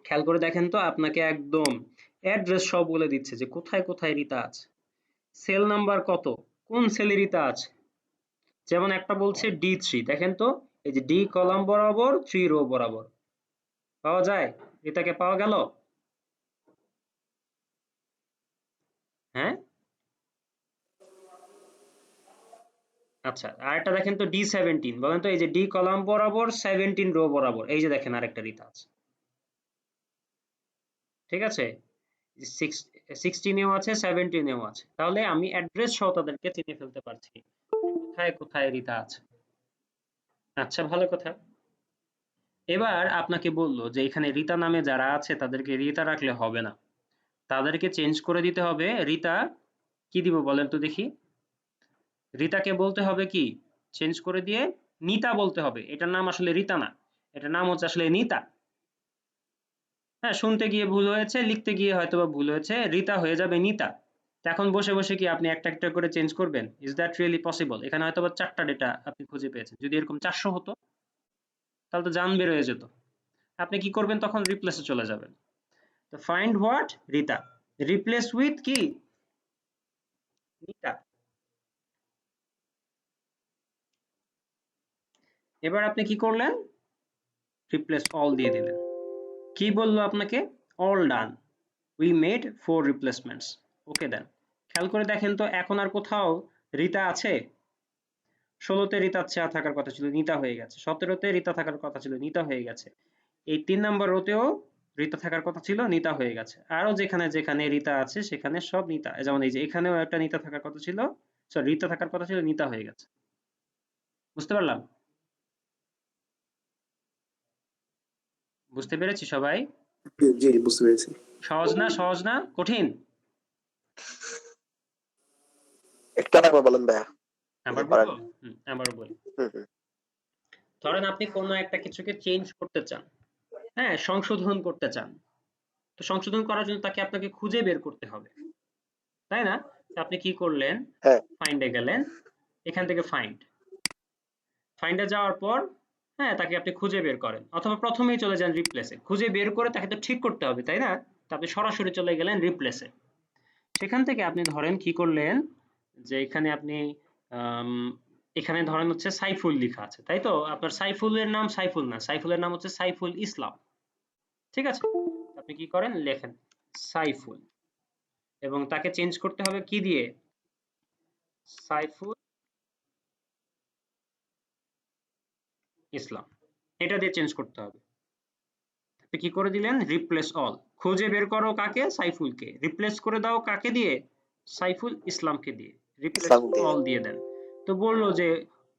খেয়াল করে দেখেন তো আপনাকে একদম অ্যাড্রেস সব বলে দিচ্ছে যে কোথায় কোথায় রিতা আছে, সেল নাম্বার কত, কোন সেলে রিতা আছে। যেমন একটা বলছে D3, দেখেন তো এই যে ডি কলাম বরাবর 3 রো বরাবর পাওয়া যায়, রিতাকে পাওয়া গেল? হ্যাঁ, আচ্ছা। আরেকটা দেখেন তো D17, বলেন তো এই যে ডি কলাম বরাবর 17 রো বরাবর, এই যে দেখেন আরেকটা রিতা আছে, ঠিক আছে? 16 এও আছে, 17 এও আছে। তাহলে আমি অ্যাড্রেস সহ তাদেরকে চিনে ফেলতে পারছি কোথায় কোথায় রিতা আছে। আচ্ছা, ভালো কথা। এবার আপনাকে বললো যে এখানে রিতা নামে যারা আছে তাদেরকে রিতা রাখলে হবে না, তাদেরকে চেঞ্জ করে দিতে হবে রিতা। কি দিব বলেন তো দেখি? রিতাকে বলতে হবে কি, চেঞ্জ করে দিয়ে নিতা বলতে হবে। এটার নাম আসলে রিতা না, এটার নাম হচ্ছে আসলে নিতা। হ্যাঁ, শুনতে গিয়ে ভুল হয়েছে, লিখতে গিয়ে হয়তো বা ভুল হয়েছে, রিতা হয়ে যাবে নিতা। তো এখন বসে বসে কি আপনি একটা একটা করে চেঞ্জ করবেন? Is that really possible? এখানে হয়তো বা 4টা ডেটা আপনি খুঁজে পেয়েছেন, যদি এরকম 400 হতো তাহলে তো জান বের হয়ে যেত। আপনি কি করবেন তখন? রিপ্লেসে চলে যাবেন। তো find what? Rita, replace with কি? নিতা। এবার আপনি কি করলেন? রিপ্লেস অল দিয়ে দিলেন। কি বললো আপনাকে? All done, we made 4 replacements. Okay then. খেয়াল করে দেখেন তো এখন আর কোথাও রিতা আছে? 16তে রিতা থাকার কথা ছিল, নিতা হয়ে গেছে। 17তে রিতা থাকার কথা ছিল, নিতা হয়ে গেছে। এই 3 নাম্বার রোতেও রিতা থাকার কথা ছিল, নিতা হয়ে গেছে। আরো যেখানে যেখানে রিতা আছে সেখানে সব নিতা। যেমন এই যে এখানেও একটা নিতা থাকার কথা ছিল, সরি রিতা থাকার কথা ছিল, নিতা হয়ে গেছে। বুঝতে পারলাম? বুঝতে পেরেছি সবাই? জি বুঝতে পেরেছি। সহজ না? সহজ না? কঠিন? একটু আরেকবার বলেন ভাইয়া, আবার যদি পারেন। বলবো? আবারও বলি। হুম হুম। ধরেন আপনি কোনো একটা কিছুকে চেঞ্জ করতে চান, হ্যাঁ, সংশোধন করতে চান। তো সংশোধন করার জন্য তাকে আপনাকে খুঁজে বের করতে হবে, তাই না? তো আপনি কি করলেন? হ্যাঁ। ফাইন্ডে গেলেন, এখান থেকে ফাইন্ডে যাওয়ার পর হ্যাঁ, তাকে আপনি খুঁজে বের করেন অথবা প্রথমেই চলে যান রিপ্লেসে। খুঁজে বের করে তাকে তো ঠিক করতে হবে, তাই না? তো আপনি সরাসরি চলে গেলেন রিপ্লেসে। সেখান থেকে আপনি ধরেন কি করলেন যে এখানে আপনি আম, এখানে ধরেন হচ্ছে সাইফুল লেখা আছে, তাই তো? আপনার সাইফুলের নাম সাইফুল না, সাইফুলের নাম হচ্ছে সাইফুল ইসলাম। ঠিক আছে, আপনি কি করেন, লেখেন সাইফুল এবং তাকে চেঞ্জ করতে হবে কি দিয়ে, সাইফুল ইসলাম, এটা দিয়ে চেঞ্জ করতে হবে। আপনি কি করে দিলেন, রিপ্লেস অল, খুঁজে বের করো কাকে, সাইফুলকে, রিপ্লেস করে দাও কাকে দিয়ে, সাইফুল ইসলামকে দিয়ে, রিপ্লেস ইসলাম দিয়ে। অল দিয়ে দেন। তো বললো যে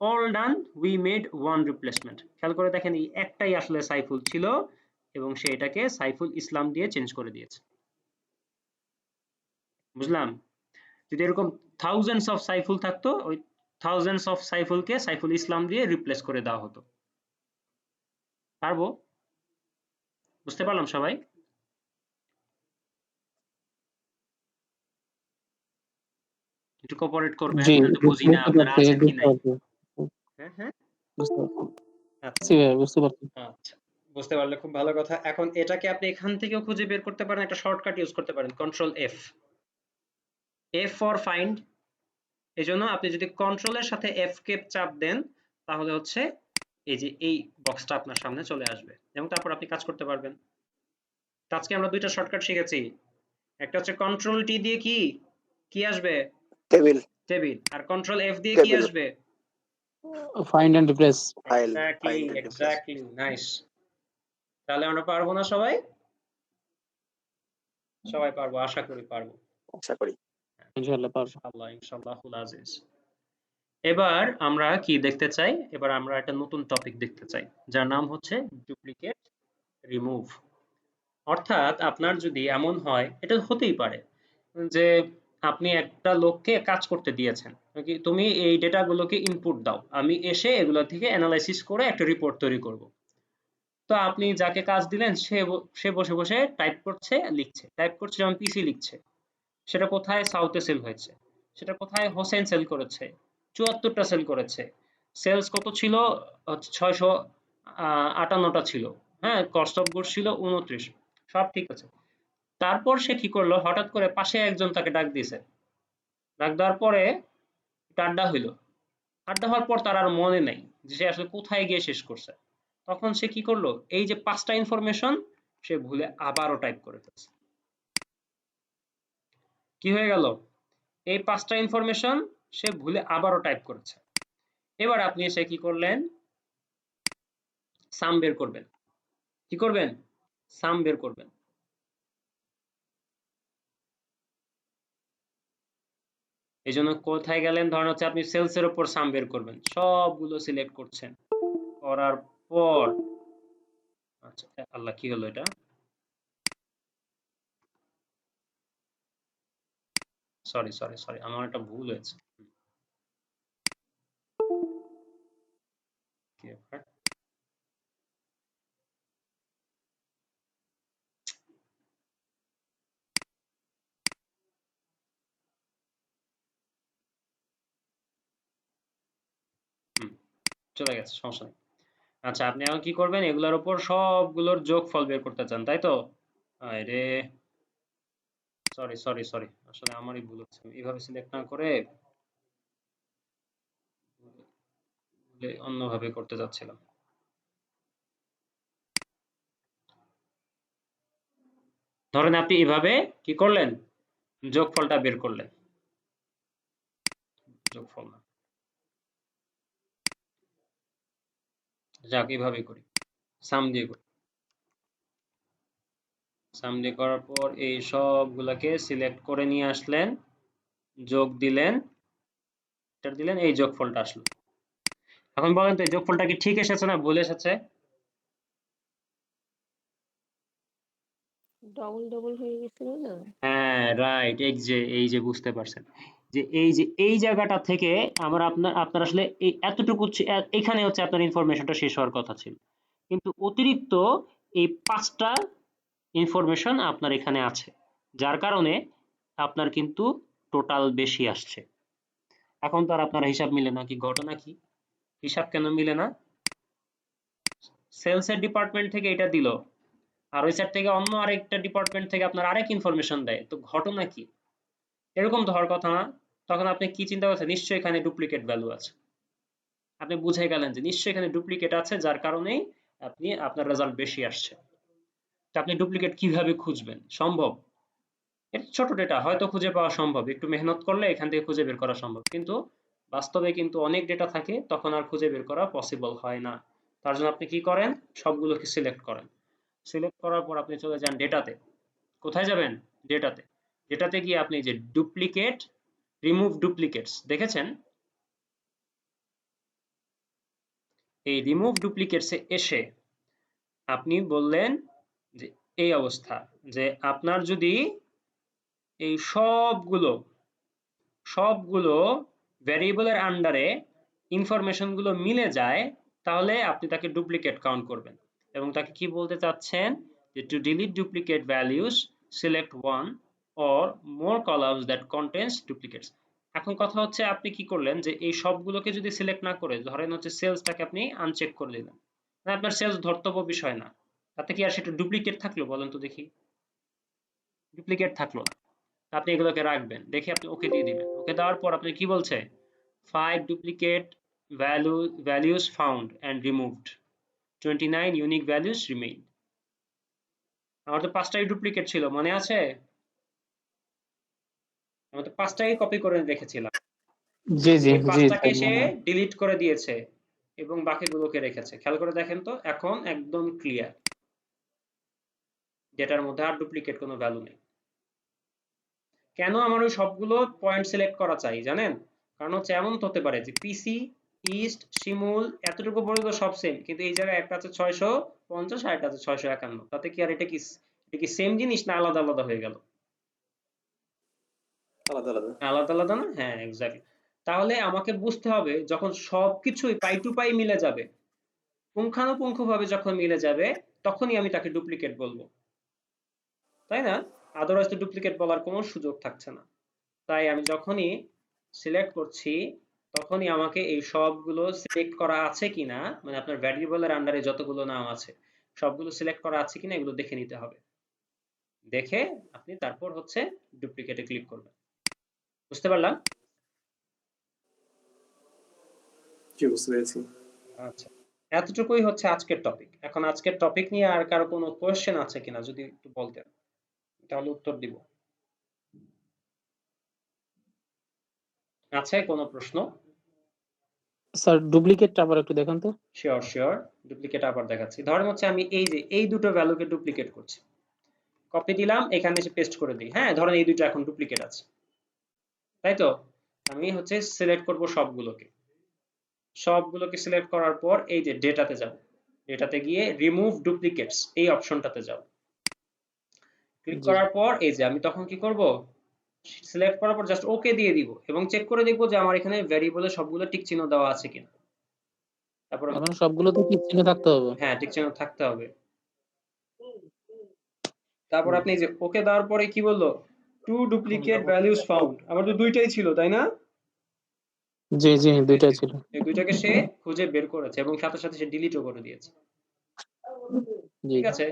all done, we made one replacement. খেয়াল করে দেখেন এই একটাই আসলে সাইফুল ছিল এবং সে এটাকে সাইফুল ইসলাম দিয়ে চেঞ্জ করে দিয়েছে। বুঝলাম? যদি এরকম থাউজেন্ডস অফ সাইফুল থাকতো, ওই থাউজেন্ডস অফ সাইফুলকে সাইফুল ইসলাম দিয়ে রিপ্লেস করে দেওয়া হতো। পারবো? বুঝতে পারলাম সবাই? একটু কোঅপারেট করবেন, জি, আমি তো বুঝি না বুঝতে আপনারা পারছি, আছেন কি বুঝতে নাই। পারছি, হ্যাঁ হ্যাঁ, বুঝতে পারছি। আচ্ছা জি ভাই, বুঝতে পারছি। আচ্ছা, বুঝতে পারলে খুব ভালো কথা। এখন এটাকে আপনি এখান থেকেও খুঁজে বের করতে পারেন, একটা শর্টকাট ইউজ করতে পারেন, control F, F for find. এই জন্য আপনি যদি কন্ট্রোলের সাথে এফ কে চাপ দেন তাহলে হচ্ছে এই যে এই বক্সটা আপনার সামনে চলে আসবে এবং তারপর আপনি কাজ করতে পারবেন। তো আজকে আমরা দুইটা শর্টকাট শিখেছি, একটা হচ্ছে কন্ট্রোল টি দিয়ে কি কি আসবে, টেবিল, টেবিল, আর কন্ট্রোল এফ দিয়ে কি টেবিল, আসবে, find and replace. File, exactly find and replace. Exactly, nice. তাহলে আমরা পারবো না সবাই? সবাই পারবো, আশা করি পারবো। আশা করি। ইনশাআল্লাহ পারবো। ইনশাআল্লাহ ইনশাআল্লাহুল আজিজ। এবার আমরা কি দেখতে চাই, এবার আমরা একটা নতুন টপিক দেখতে চাই যার নাম হচ্ছে ডুপ্লিকেট রিমুভ। অর্থাৎ আপনার যদি এমন হয়, এটা হতেই পারে যে আপনি একটা লোককে কাজ করতে দিয়েছেন, তুমি এই ডেটাগুলোকে ইনপুট দাও, আমি এসে এগুলো থেকে অ্যানালাইসিস করে একটা রিপোর্ট তৈরি করব। তো আপনি যাকে কাজ দিলেন সে বসে বসে টাইপ করছে, লিখছে, টাইপ করছে, যেমন পিসি লিখছে, সেটা কোথায় সাউথে সেল হয়েছে, সেটা কোথায় হোসেন সেল করেছে, ৭৪টা সেল করেছে, সেলস কত ছিল, ৬৫৮টা ছিল, হ্যাঁ, কস্ট অফ গুডস ছিল ২৯, সব ঠিক আছে। তারপর সে কি করলো, হঠাৎ করে পাশে একজন তাকে ডাক দিয়েছে, ডাক দেওয়ার পরে একটা আড্ডা হইলো, আড্ডা হওয়ার পর তার আর মনে নেই যে সে আসলে কোথায় গিয়ে শেষ করছে। তখন সে কি করলো, এই যে 5টা ইনফরমেশন সে ভুলে আবারও টাইপ করে ফেলছে। কি হয়ে গেল, এই 5টা ইনফরমেশন সে ভুলে আবারও টাইপ করেছে। এবার আপনি এসে কি করলেন, সাম বের করবেন। কি করবেন, সাম বের করবেন। এই জন্য কোথায় গেলেন, ধরেন হচ্ছে আপনি সেলস এর উপর সাম বের করবেন, সবগুলো সিলেক্ট করছেন, করার পর আচ্ছা আল্লাহ কি হলো এটা, সরি সরি সরি, আমার একটা ভুল হয়েছে। কি ব্যাপার? হুম, চলে গেছে, সমস্যা নেই। আচ্ছা, আপনি এখন কি করবেন, এগুলোর উপর সবগুলোর যোগফল বের করতে চান, তাই তো? আরে সরি সরি সরি, আসলে আমারই ভুল হচ্ছে, এইভাবে সিলেক্ট না করে অন্যভাবে করতে যাচ্ছিলাম। ধরেন আপনি এভাবে কি করলেন, যোগফলটা বের করলেন, যোগফল না, যাক এভাবে করি, সাম দিয়ে করি। সাম দিয়ে করার পর এই সবগুলাকে সিলেক্ট করে নিয়ে আসলেন, যোগ দিলেন, এটা দিলেন, এই যোগফলটা আসলো। এখন বলেন তো এই যোগফলটা কি ঠিক এসেছে না ভুল এসেছে? ডবল ডবল হয়ে গেছিল না? হ্যাঁ রাইট, এই যে বুঝতে পারছেন যে এই জায়গাটা থেকে আমার আপনার আসলে এই এতটুকু এখানে হচ্ছে আপনার ইনফরমেশনটা শেষ হওয়ার কথা ছিল, কিন্তু অতিরিক্ত এই 5টা ইনফরমেশন আপনার এখানে আছে, যার কারণে আপনার কিন্তু টোটাল বেশি আসছে। এখন তো আর আপনার হিসাব মিলে না, কি ঘটনা কি, হিসাব কেন মিলে না? সেলসের ডিপার্টমেন্ট থেকে এটা দিল, আর ওই সাইড থেকে অন্য আরেকটা ডিপার্টমেন্ট থেকে আপনার আরেক ইনফরমেশন দেয়, তো ঘটনা কি? এরকম তো হওয়ার কথা না। তখন আপনি কি চিন্তা করছেন? নিশ্চয়ই এখানে ডুপ্লিকেট ভ্যালু আছে। আপনি বুঝে গেলেন যে নিশ্চয়ই এখানে ডুপ্লিকেট আছে, যার কারণেই আপনি আপনার রেজাল্ট বেশি আসছে। তো আপনি ডুপ্লিকেট কিভাবে খুঁজবেন? সম্ভব? এটা ছোট ডেটা, হয়তো খুঁজে পাওয়া সম্ভব, একটু মেহনত করলে এখান থেকে খুঁজে বের করা সম্ভব, কিন্তু বাস্তবে কিন্তু অনেক ডেটা থাকে, তখন আর খুঁজে বের করা পসিবল হয় না। তার জন্য আপনি কি করেন? সবগুলোকে সিলেক্ট করেন। সিলেক্ট করার পর আপনি চলে যান ডেটাতে। কোথায় যাবেন? ডেটাতে। ডেটাতে গিয়ে আপনি যে ডুপ্লিকেট, রিমুভ ডুপ্লিকেটস দেখেছেন? এই রিমুভ ডুপ্লিকেটসে এসে আপনি বললেন যে এই অবস্থা, যে আপনার যদি এই সবগুলো ভ্যারিয়েবলের আন্ডারে ইনফরমেশন গুলো মিলে যায়, তাহলে আপনি তাকে ডুপ্লিকেট কাউন্ট করবেন। এবং তাকে কি বলতে চাচ্ছেন? যে to delete duplicate values select one or more columns that contains duplicates. এখন কথা হচ্ছে, আপনি কি করলেন যে এই সবগুলোকে যদি সিলেক্ট না করে, ধরেন হচ্ছে সেলসটাকে আপনি আনচেক করে দিলেন, মানে আপনার সেলস ধর্তব্য বিষয় না, তাতে কি আর সেটা ডুপ্লিকেট থাকলো? বলেন তো দেখি, ডুপ্লিকেট থাকলো না। আপনি এগুলোকে রাখবেন, দেখে আপনি ওকে দিয়ে দিবেন। ওকে দেওয়ার পর আপনি কি বলছে? 5 duplicate values found and removed, 29 unique values remain। আমার তো 5টাই ডুপ্লিকেট ছিল, মনে আছে? আমি তো 5টাই কপি করে রেখেছিলাম। জি জি এই জি 5টাকে স্যার, সে মনে হয়। ডিলিট করে দিয়েছে এবং বাকিগুলোকে রেখেছে। খেয়াল করে দেখেন তো, এখন একদম ক্লিয়ার, যেটার মধ্যে আর ডুপ্লিকেট কোনো ভ্যালু নেই। কেন আমার ওই সবগুলো পয়েন্ট সিলেক্ট করা চাই জানেন? কারণ হচ্ছে এমন তো হতে পারে যে পিসি, ইস্ট, শিমুল এতটুকু পর্যন্ত সব সেম, কিন্তু এই জায়গায় একটা আছে 650 আর একটা আছে 651, তাতে কি আর এটা কি সেম জিনিস না আলাদা আলাদা হয়ে গেল? আলাদা আলাদা। আলাদা আলাদা না? হ্যাঁ, এক্স্যাক্টলি। তাহলে আমাকে বুঝতে হবে, যখন সবকিছুই পাই টু পাই মিলে যাবে, পুঙ্খানুপুঙ্খভাবে যখন মিলে যাবে, তখনই আমি তাকে ডুপ্লিকেট বলবো, তাই না? আদারওয়াইজ তো ডুপ্লিকেট বলার কোনো সুযোগ থাকছে না। তাই আমি যখনই সিলেক্ট করছি, তখনই আমাকে এই সবগুলো সিলেক্ট করা আছে কিনা, মানে আপনার ভ্যারিয়েবলের আন্ডারে যতগুলো নাম আছে সবগুলো সিলেক্ট করা আছে কিনা এগুলো দেখে নিতে হবে। দেখে আপনি তারপর হচ্ছে ডুপ্লিকেটে ক্লিক করবেন। বুঝতে পারলাম? জি, বুঝতে পেরেছি। আচ্ছা, এতটুকুই হচ্ছে আজকের টপিক। এখন আজকের টপিক নিয়ে আর কারো কোনো কোয়েশ্চেন আছে কিনা যদি একটু বলতেন, তাহলে উত্তর দিব। আছে কোনো প্রশ্ন? স্যার ডুপ্লিকেটটা আবার একটু দেখেন তো। শিওর, ডুপ্লিকেট আবার দেখাচ্ছি। ধরেন হচ্ছে আমি এই যে এই দুটো ভ্যালুকে ডুপ্লিকেট করছি, কপি দিলাম, এখানে এসে পেস্ট করে দিই। হ্যাঁ, ধরেন এই দুটো এখন ডুপ্লিকেট আছে, তাই তো? আমি হচ্ছে সিলেক্ট করব সবগুলোকে সিলেক্ট করার পর এই যে ডেটাতে যাব, ডেটাতে গিয়ে রিমুভ ডুপ্লিকেটস এই অপশনটাতে যাব। ক্লিক জি করার পর এই যে আমি তখন কি করব? সিলেক্ট করার পর জাস্ট ওকে দিয়ে দিব এবং চেক করে দেখব যে আমার এখানে ভ্যারিয়েবলে সবগুলো টিক চিহ্ন দেওয়া আছে কিনা। তারপর এখন সবগুলো তো কি চিহ্ন থাকতে হবে? হ্যাঁ, টিক চিহ্ন থাকতে হবে। তারপর আপনি যে ওকে দেওয়ার পরে কি বললো? Two duplicate values found. আমার তো দুইটাই ছিল, তাই না? জি জি, দুইটাই ছিল। এই দুইটাকে সে খুঁজে বের করেছে এবং সাথে সাথে সে ডিলিটও করে দিয়েছে। জি ঠিক আছে,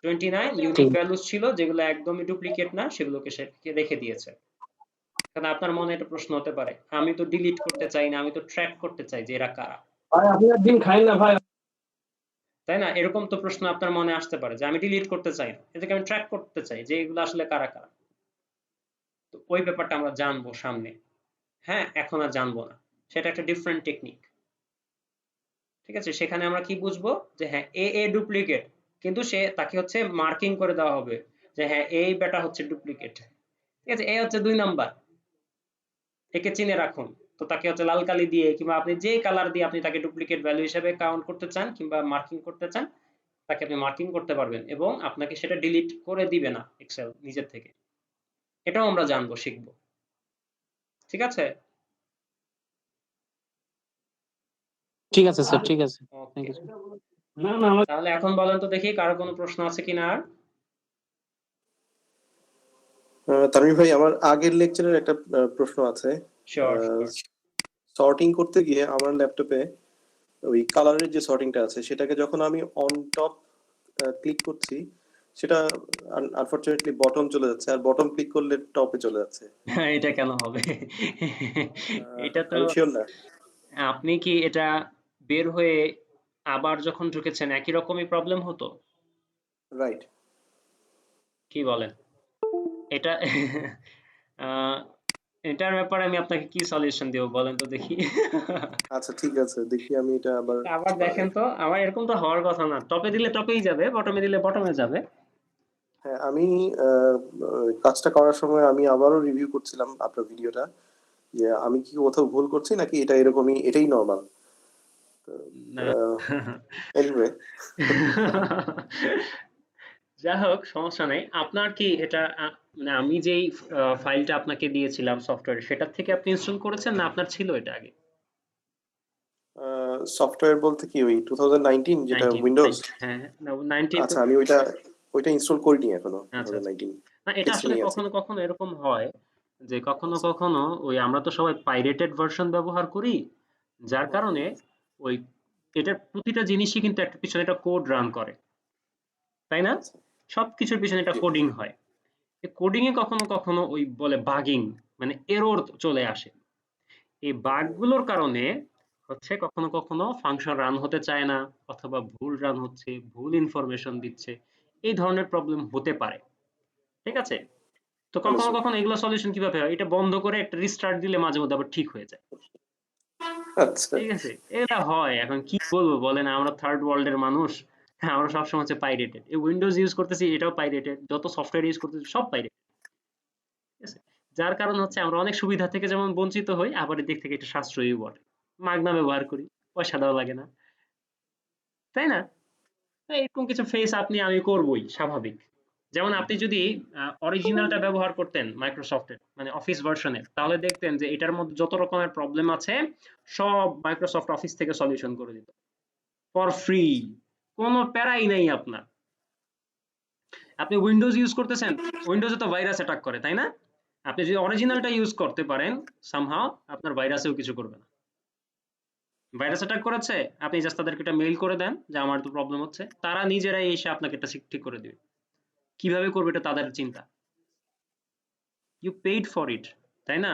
29 ইউনিক ঠিক। ভ্যালুস ছিল যেগুলো একদমই ডুপ্লিকেট না, সেগুলোকে সে রেখে দিয়েছে। কারণ আপনার মনে একটা প্রশ্ন হতে পারে, আমি তো ডিলিট করতে চাই না, আমি তো ট্র্যাক করতে চাই যে এরা কারা, ভাই আপনি একদিন খাইন না ভাই। তাই না? এরকম তো প্রশ্ন আপনার মনে আসতে পারে যে আমি ডিলিট করতে চাই না, এটাকে আমি ট্র্যাক করতে চাই যে এগুলো আসলে কারা কারা। তো ওই ব্যাপারটা আমরা জানবো সামনে। হ্যাঁ, এখন আর জানবো না, সেটা একটা ডিফারেন্ট টেকনিক। ঠিক আছে, সেখানে আমরা কি বুঝবো? যে হ্যাঁ, এ ডুপ্লিকেট, কিন্তু তাকে হচ্ছে মার্কিং করে দেওয়া হবে যে হ্যাঁ এই বেটা হচ্ছে ডুপ্লিকেট। ঠিক আছে, এ হচ্ছে 2 নাম্বার, একে চিনে রাখুন। তো তাকে হচ্ছে লাল কালি দিয়ে কিংবা আপনি যে কালার দিয়ে আপনি তাকে ডুপ্লিকেট ভ্যালু হিসেবে কাউন্ট করতে চান কিংবা মার্কিং করতে চান, তাকে আপনি মার্কিং করতে পারবেন এবং আপনাকে সেটা ডিলিট করে দিবে না এক্সেল নিজের থেকে। এটাও আমরা জানবো, শিখবো। ঠিক আছে? ঠিক আছে স্যার, ঠিক আছে। Thank okay, you sir. না না আমার তাহলে এখন বলেন তো দেখি কারো কোনো প্রশ্ন আছে কিনা আর? তানভীর ভাই, আমার আগের লেকচারের একটা প্রশ্ন আছে। শিওর। সর্টিং করতে গিয়ে আমার ল্যাপটপে ওই কালারের যে সর্টিংটা আছে সেটাকে যখন আমি অন টপ ক্লিক করছি সেটা আনফরচুনেটলি বটম চলে যাচ্ছে, আর বটম ক্লিক করলে টপে চলে যাচ্ছে। হ্যাঁ, এটা কেন হবে? এটা তো আমি শিওর না। আপনি কি এটা বের হয়ে আবার যখন ঢুকেছেন একই রকমই প্রবলেম হতো? রাইট। কি বলেন? এটা আহ, এটার ব্যাপারে আমি আপনাকে কি সলিউশন দিব বলেন তো দেখি। আচ্ছা ঠিক আছে, দেখি আমি এটা আবার আবার দেখেন তো, আমার এরকম তো হওয়ার কথা না। টপে দিলে টপেই যাবে, বটমে দিলে বটমে যাবে। হ্যাঁ, আমি কাজটা করার সময় আমি আবারও রিভিউ করছিলাম আপনার ভিডিওটা, যে আমি কি কোথাও ভুল করছি নাকি এটা এরকমই, এটাই নর্মাল। না। এনিওয়ে, যাই হোক, সমস্যা নেই। আপনার কি এটা মানে আমি যেই ফাইলটা আপনাকে দিয়েছিলাম সফটওয়্যার, সেটার থেকে আপনি ইনস্টল করেছেন না আপনার ছিল এটা আগে? সফটওয়্যার বলতে কি ওই 2019 যেটা 19, উইন্ডোজ? হ্যাঁ, না, 19 তো। আচ্ছা, আমি ওইটা ইনস্টল করিনি এখনো, আচ্ছা, আচ্ছা। 2019 না, এটা আসলে টেস্টিংয়ে আছে। কখনো কখনো এরকম হয় যে কখনো আচ্ছা। কখনো ওই আমরা তো সবাই পাইরেটেড ভার্সন ব্যবহার করি, যার কারণে ওই এটার প্রতিটা জিনিসই কিন্তু একটা পিছনে একটা কোড রান করে, তাই না? আচ্ছা। সবকিছুর পিছনে একটা জি। কোডিং হয়। এই কোডিং এ কখনো কখনো ওই বলে বাগিং, মানে এরর চলে আসে। এই বাগ গুলোর কারণে হচ্ছে কখনো কখনো ফাংশন রান হতে চায় না, অথবা ভুল রান হচ্ছে, ভুল ইনফরমেশন দিচ্ছে, এই ধরনের প্রবলেম হতে পারে। ঠিক আছে? তো কখনো Understood. কখনো এগুলো সলিউশন কিভাবে হয়? এটা বন্ধ করে একটা রিস্টার্ট দিলে মাঝে মধ্যে আবার ঠিক হয়ে যায়। আচ্ছা। ঠিক আছে? এটা হয়। এখন কি বলবো বলেন, আমরা থার্ড ওয়ার্ল্ড এর মানুষ। হ্যাঁ, আমরা সবসময় হচ্ছে পাইরেটেড। এই উইন্ডোজ ইউজ করতেছি, এটাও পাইরেটেড। যত সফটওয়্যার ইউজ করতেছি সব পাইরেটেড। ঠিক আছে? যার কারণ হচ্ছে আমরা অনেক সুবিধা থেকে যেমন বঞ্চিত হই, আবার এদিক থেকে এটা সাশ্রয়ী বটে। মাগনা ব্যবহার করি, পয়সা দেওয়া লাগে না, তাই না? তো এরকম কিছু ফেস আপনি আমি করবই, স্বাভাবিক। যেমন আপনি যদি অরিজিনালটা ব্যবহার করতেন মাইক্রোসফটের, মানে অফিস ভার্সনের, তাহলে দেখতেন যে এটার মধ্যে যত রকমের প্রবলেম আছে সব মাইক্রোসফট অফিস থেকে সলিউশন করে দিত ফর ফ্রি। কোনো প্যারাই নেই আপনার। আপনি উইন্ডোজ ইউজ করতেছেন, উইন্ডোজে তো ভাইরাস অ্যাটাক করে, তাই না? আপনি যদি অরিজিনালটা ইউজ করতে পারেন সামহাও, আপনার ভাইরাসেও কিছু করবে না। ভাইরাস অ্যাটাক করেছে, আপনি জাস্ট তাদেরকে একটা মেইল করে দেন যে আমার তো প্রবলেম হচ্ছে, তারা নিজেরাই এসে আপনাকে এটা ঠিক করে দিবে। কিভাবে করবে এটা তাদের চিন্তা। ইউ পেইড ফর ইট, তাই না?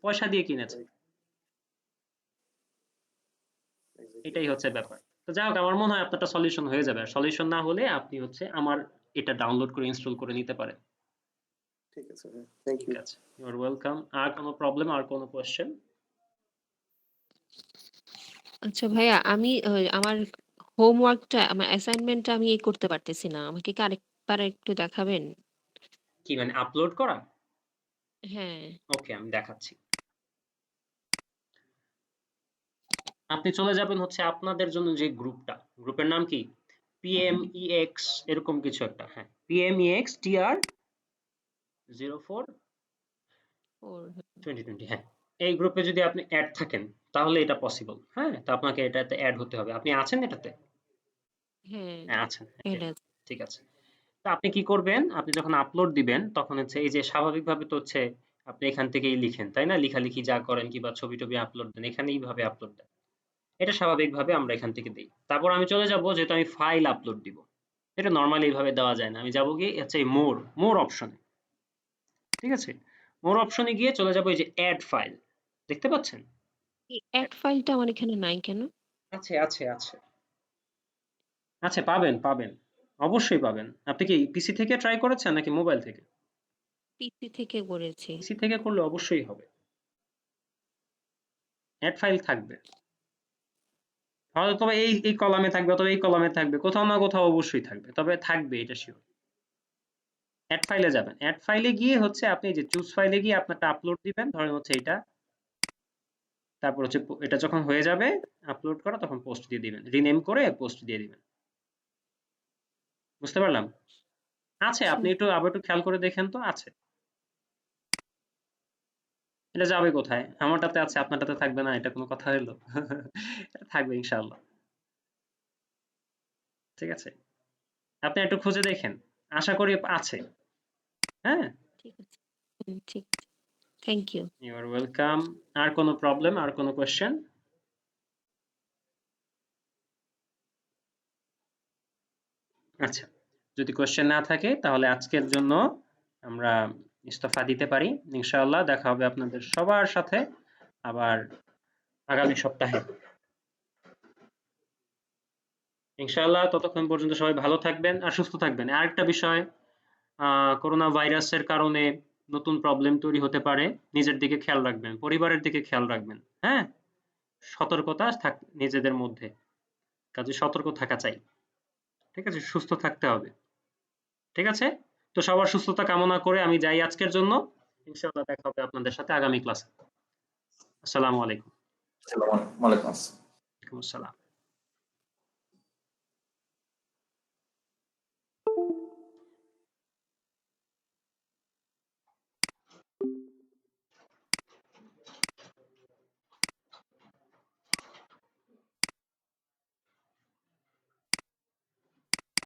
পয়সা দিয়ে কিনেছে। এটাই হচ্ছে ব্যাপার। তো যাই হোক, আমার মনে হয় আপনারটা সলিউশন হয়ে যাবে। আর সলিউশন না হলে আপনি হচ্ছে আমার এটা ডাউনলোড করে ইনস্টল করে নিতে পারেন। ঠিক আছে, থ্যাংক ঠিক ইউ। আছে, ইউ আর ওয়েলকাম। আর কোনো প্রবলেম, আর কোনো কোয়েশ্চেন? আচ্ছা ভাইয়া, আমি আমার হোমওয়ার্কটা, আমার অ্যাসাইনমেন্টটা আমি করতে পারতেছি না। আমাকে কি আরেকবার একটু দেখাবেন? কি মানে আপলোড করা? হ্যাঁ। ওকে, আমি দেখাচ্ছি। আপনি চলে যাবেন হচ্ছে আপনাদের জন্য যে গ্রুপটা, গ্রুপের নাম কি? PMEX এরকম কিছু একটা, হ্যাঁ, PMEX TR 04 ওর 2020, হ্যাঁ। এই গ্রুপে যদি আপনি অ্যাড থাকেন তাহলে এটা পসিবল। হ্যাঁ, তো আপনাকে এটাতে অ্যাড হতে হবে। আপনি আছেন এটাতে? হ্যাঁ, হ্যাঁ, আছেন। এড আছে। ঠিক আছে। তো আপনি কি করবেন? আপনি যখন আপলোড দিবেন তখন হচ্ছে এই যে স্বাভাবিকভাবে তো হচ্ছে আপনি এখান থেকেই লিখেন, তাই না? লিখালিখি যা করেন কিংবা ছবি-টবি আপলোড দেন, এখানে এইভাবে আপলোড দেন। এটা স্বাভাবিকভাবে আমরা এখান থেকে দেই। তারপর আমি চলে যাব, যেহেতু আমি ফাইল আপলোড দিব। এটা নরমালি এইভাবে দেওয়া যায় না। আমি যাব গিয়ে হচ্ছে এই মোর অপশনে। ঠিক আছে? মোর অপশনে গিয়ে চলে যাব এই যে এড ফাইল। দেখতে পাচ্ছেন? এই অ্যাড ফাইলটা আমার এখানে নাই কেন? আছে, আছে, আছে। আচ্ছা, পাবেন, পাবেন। অবশ্যই পাবেন। আপনি কি পিসি থেকে ট্রাই করেছেন নাকি মোবাইল থেকে? পিসি থেকে করেছি। পিসি থেকে করলে অবশ্যই হবে। এড ফাইল থাকবে। হয়তো তবে এই কলামে থাকবে অথবা এই কলামে থাকবে। কোথাও না কোথাও অবশ্যই থাকবে। তবে থাকবে, এটা সিওর। এড ফাইলে যাবেন। এড ফাইলে গিয়ে হচ্ছে আপনি যে চুজ ফাইলে গিয়ে আপনারটা আপলোড দিবেন। ধরেন হচ্ছে এইটা। তারপর হচ্ছে এটা যখন হয়ে যাবে আপলোড করা, তখন পোস্ট দিয়ে দিবেন। রিনেম করে পোস্ট দিয়ে দিবেন। বুঝতে পারলাম? আছে, আচ্ছা। আপনি আবার একটু খেয়াল করে দেখেন তো, আছে। এটা যাবে কোথায়? আমারটাতে আছে, আপনারটাতে থাকবে না, এটা কোনো কথা হইলো? এটা থাকবে ইনশাআল্লাহ। ঠিক আছে? আপনি একটু খুঁজে দেখেন। আশা করি আছে। হ্যাঁ? ঠিক আছে। ঠিক আছে। Thank you. You are welcome. আর কোনো প্রবলেম, আর কোনো কোয়েশ্চেন? আচ্ছা, যদি কোশ্চেন না থাকে তাহলে আজকের জন্য আমরা ইস্তফা দিতে পারি। ইনশাআল্লাহ দেখা হবে আপনাদের সবার সাথে আবার আগামী সপ্তাহে। ইনশাআল্লাহ ততক্ষণ পর্যন্ত সবাই ভালো থাকবেন আর সুস্থ থাকবেন। আরেকটা বিষয়, করোনা ভাইরাসের কারণে নতুন প্রবলেম তৈরি হতে পারে। নিজের দিকে খেয়াল রাখবেন, পরিবারের দিকে খেয়াল রাখবেন। হ্যাঁ, সতর্কতা থাক নিজেদের মধ্যে, কাজে সতর্ক থাকা চাই। ঠিক আছে, সুস্থ থাকতে হবে। ঠিক আছে, তো সবার সুস্থতা কামনা করে আমি যাই আজকের জন্য। ইনশাআল্লাহ দেখা হবে আপনাদের সাথে আগামী ক্লাসে। আসসালামু আলাইকুম। ওয়ালাইকুম আসসালাম। ওয়ালাইকুম আসসালাম।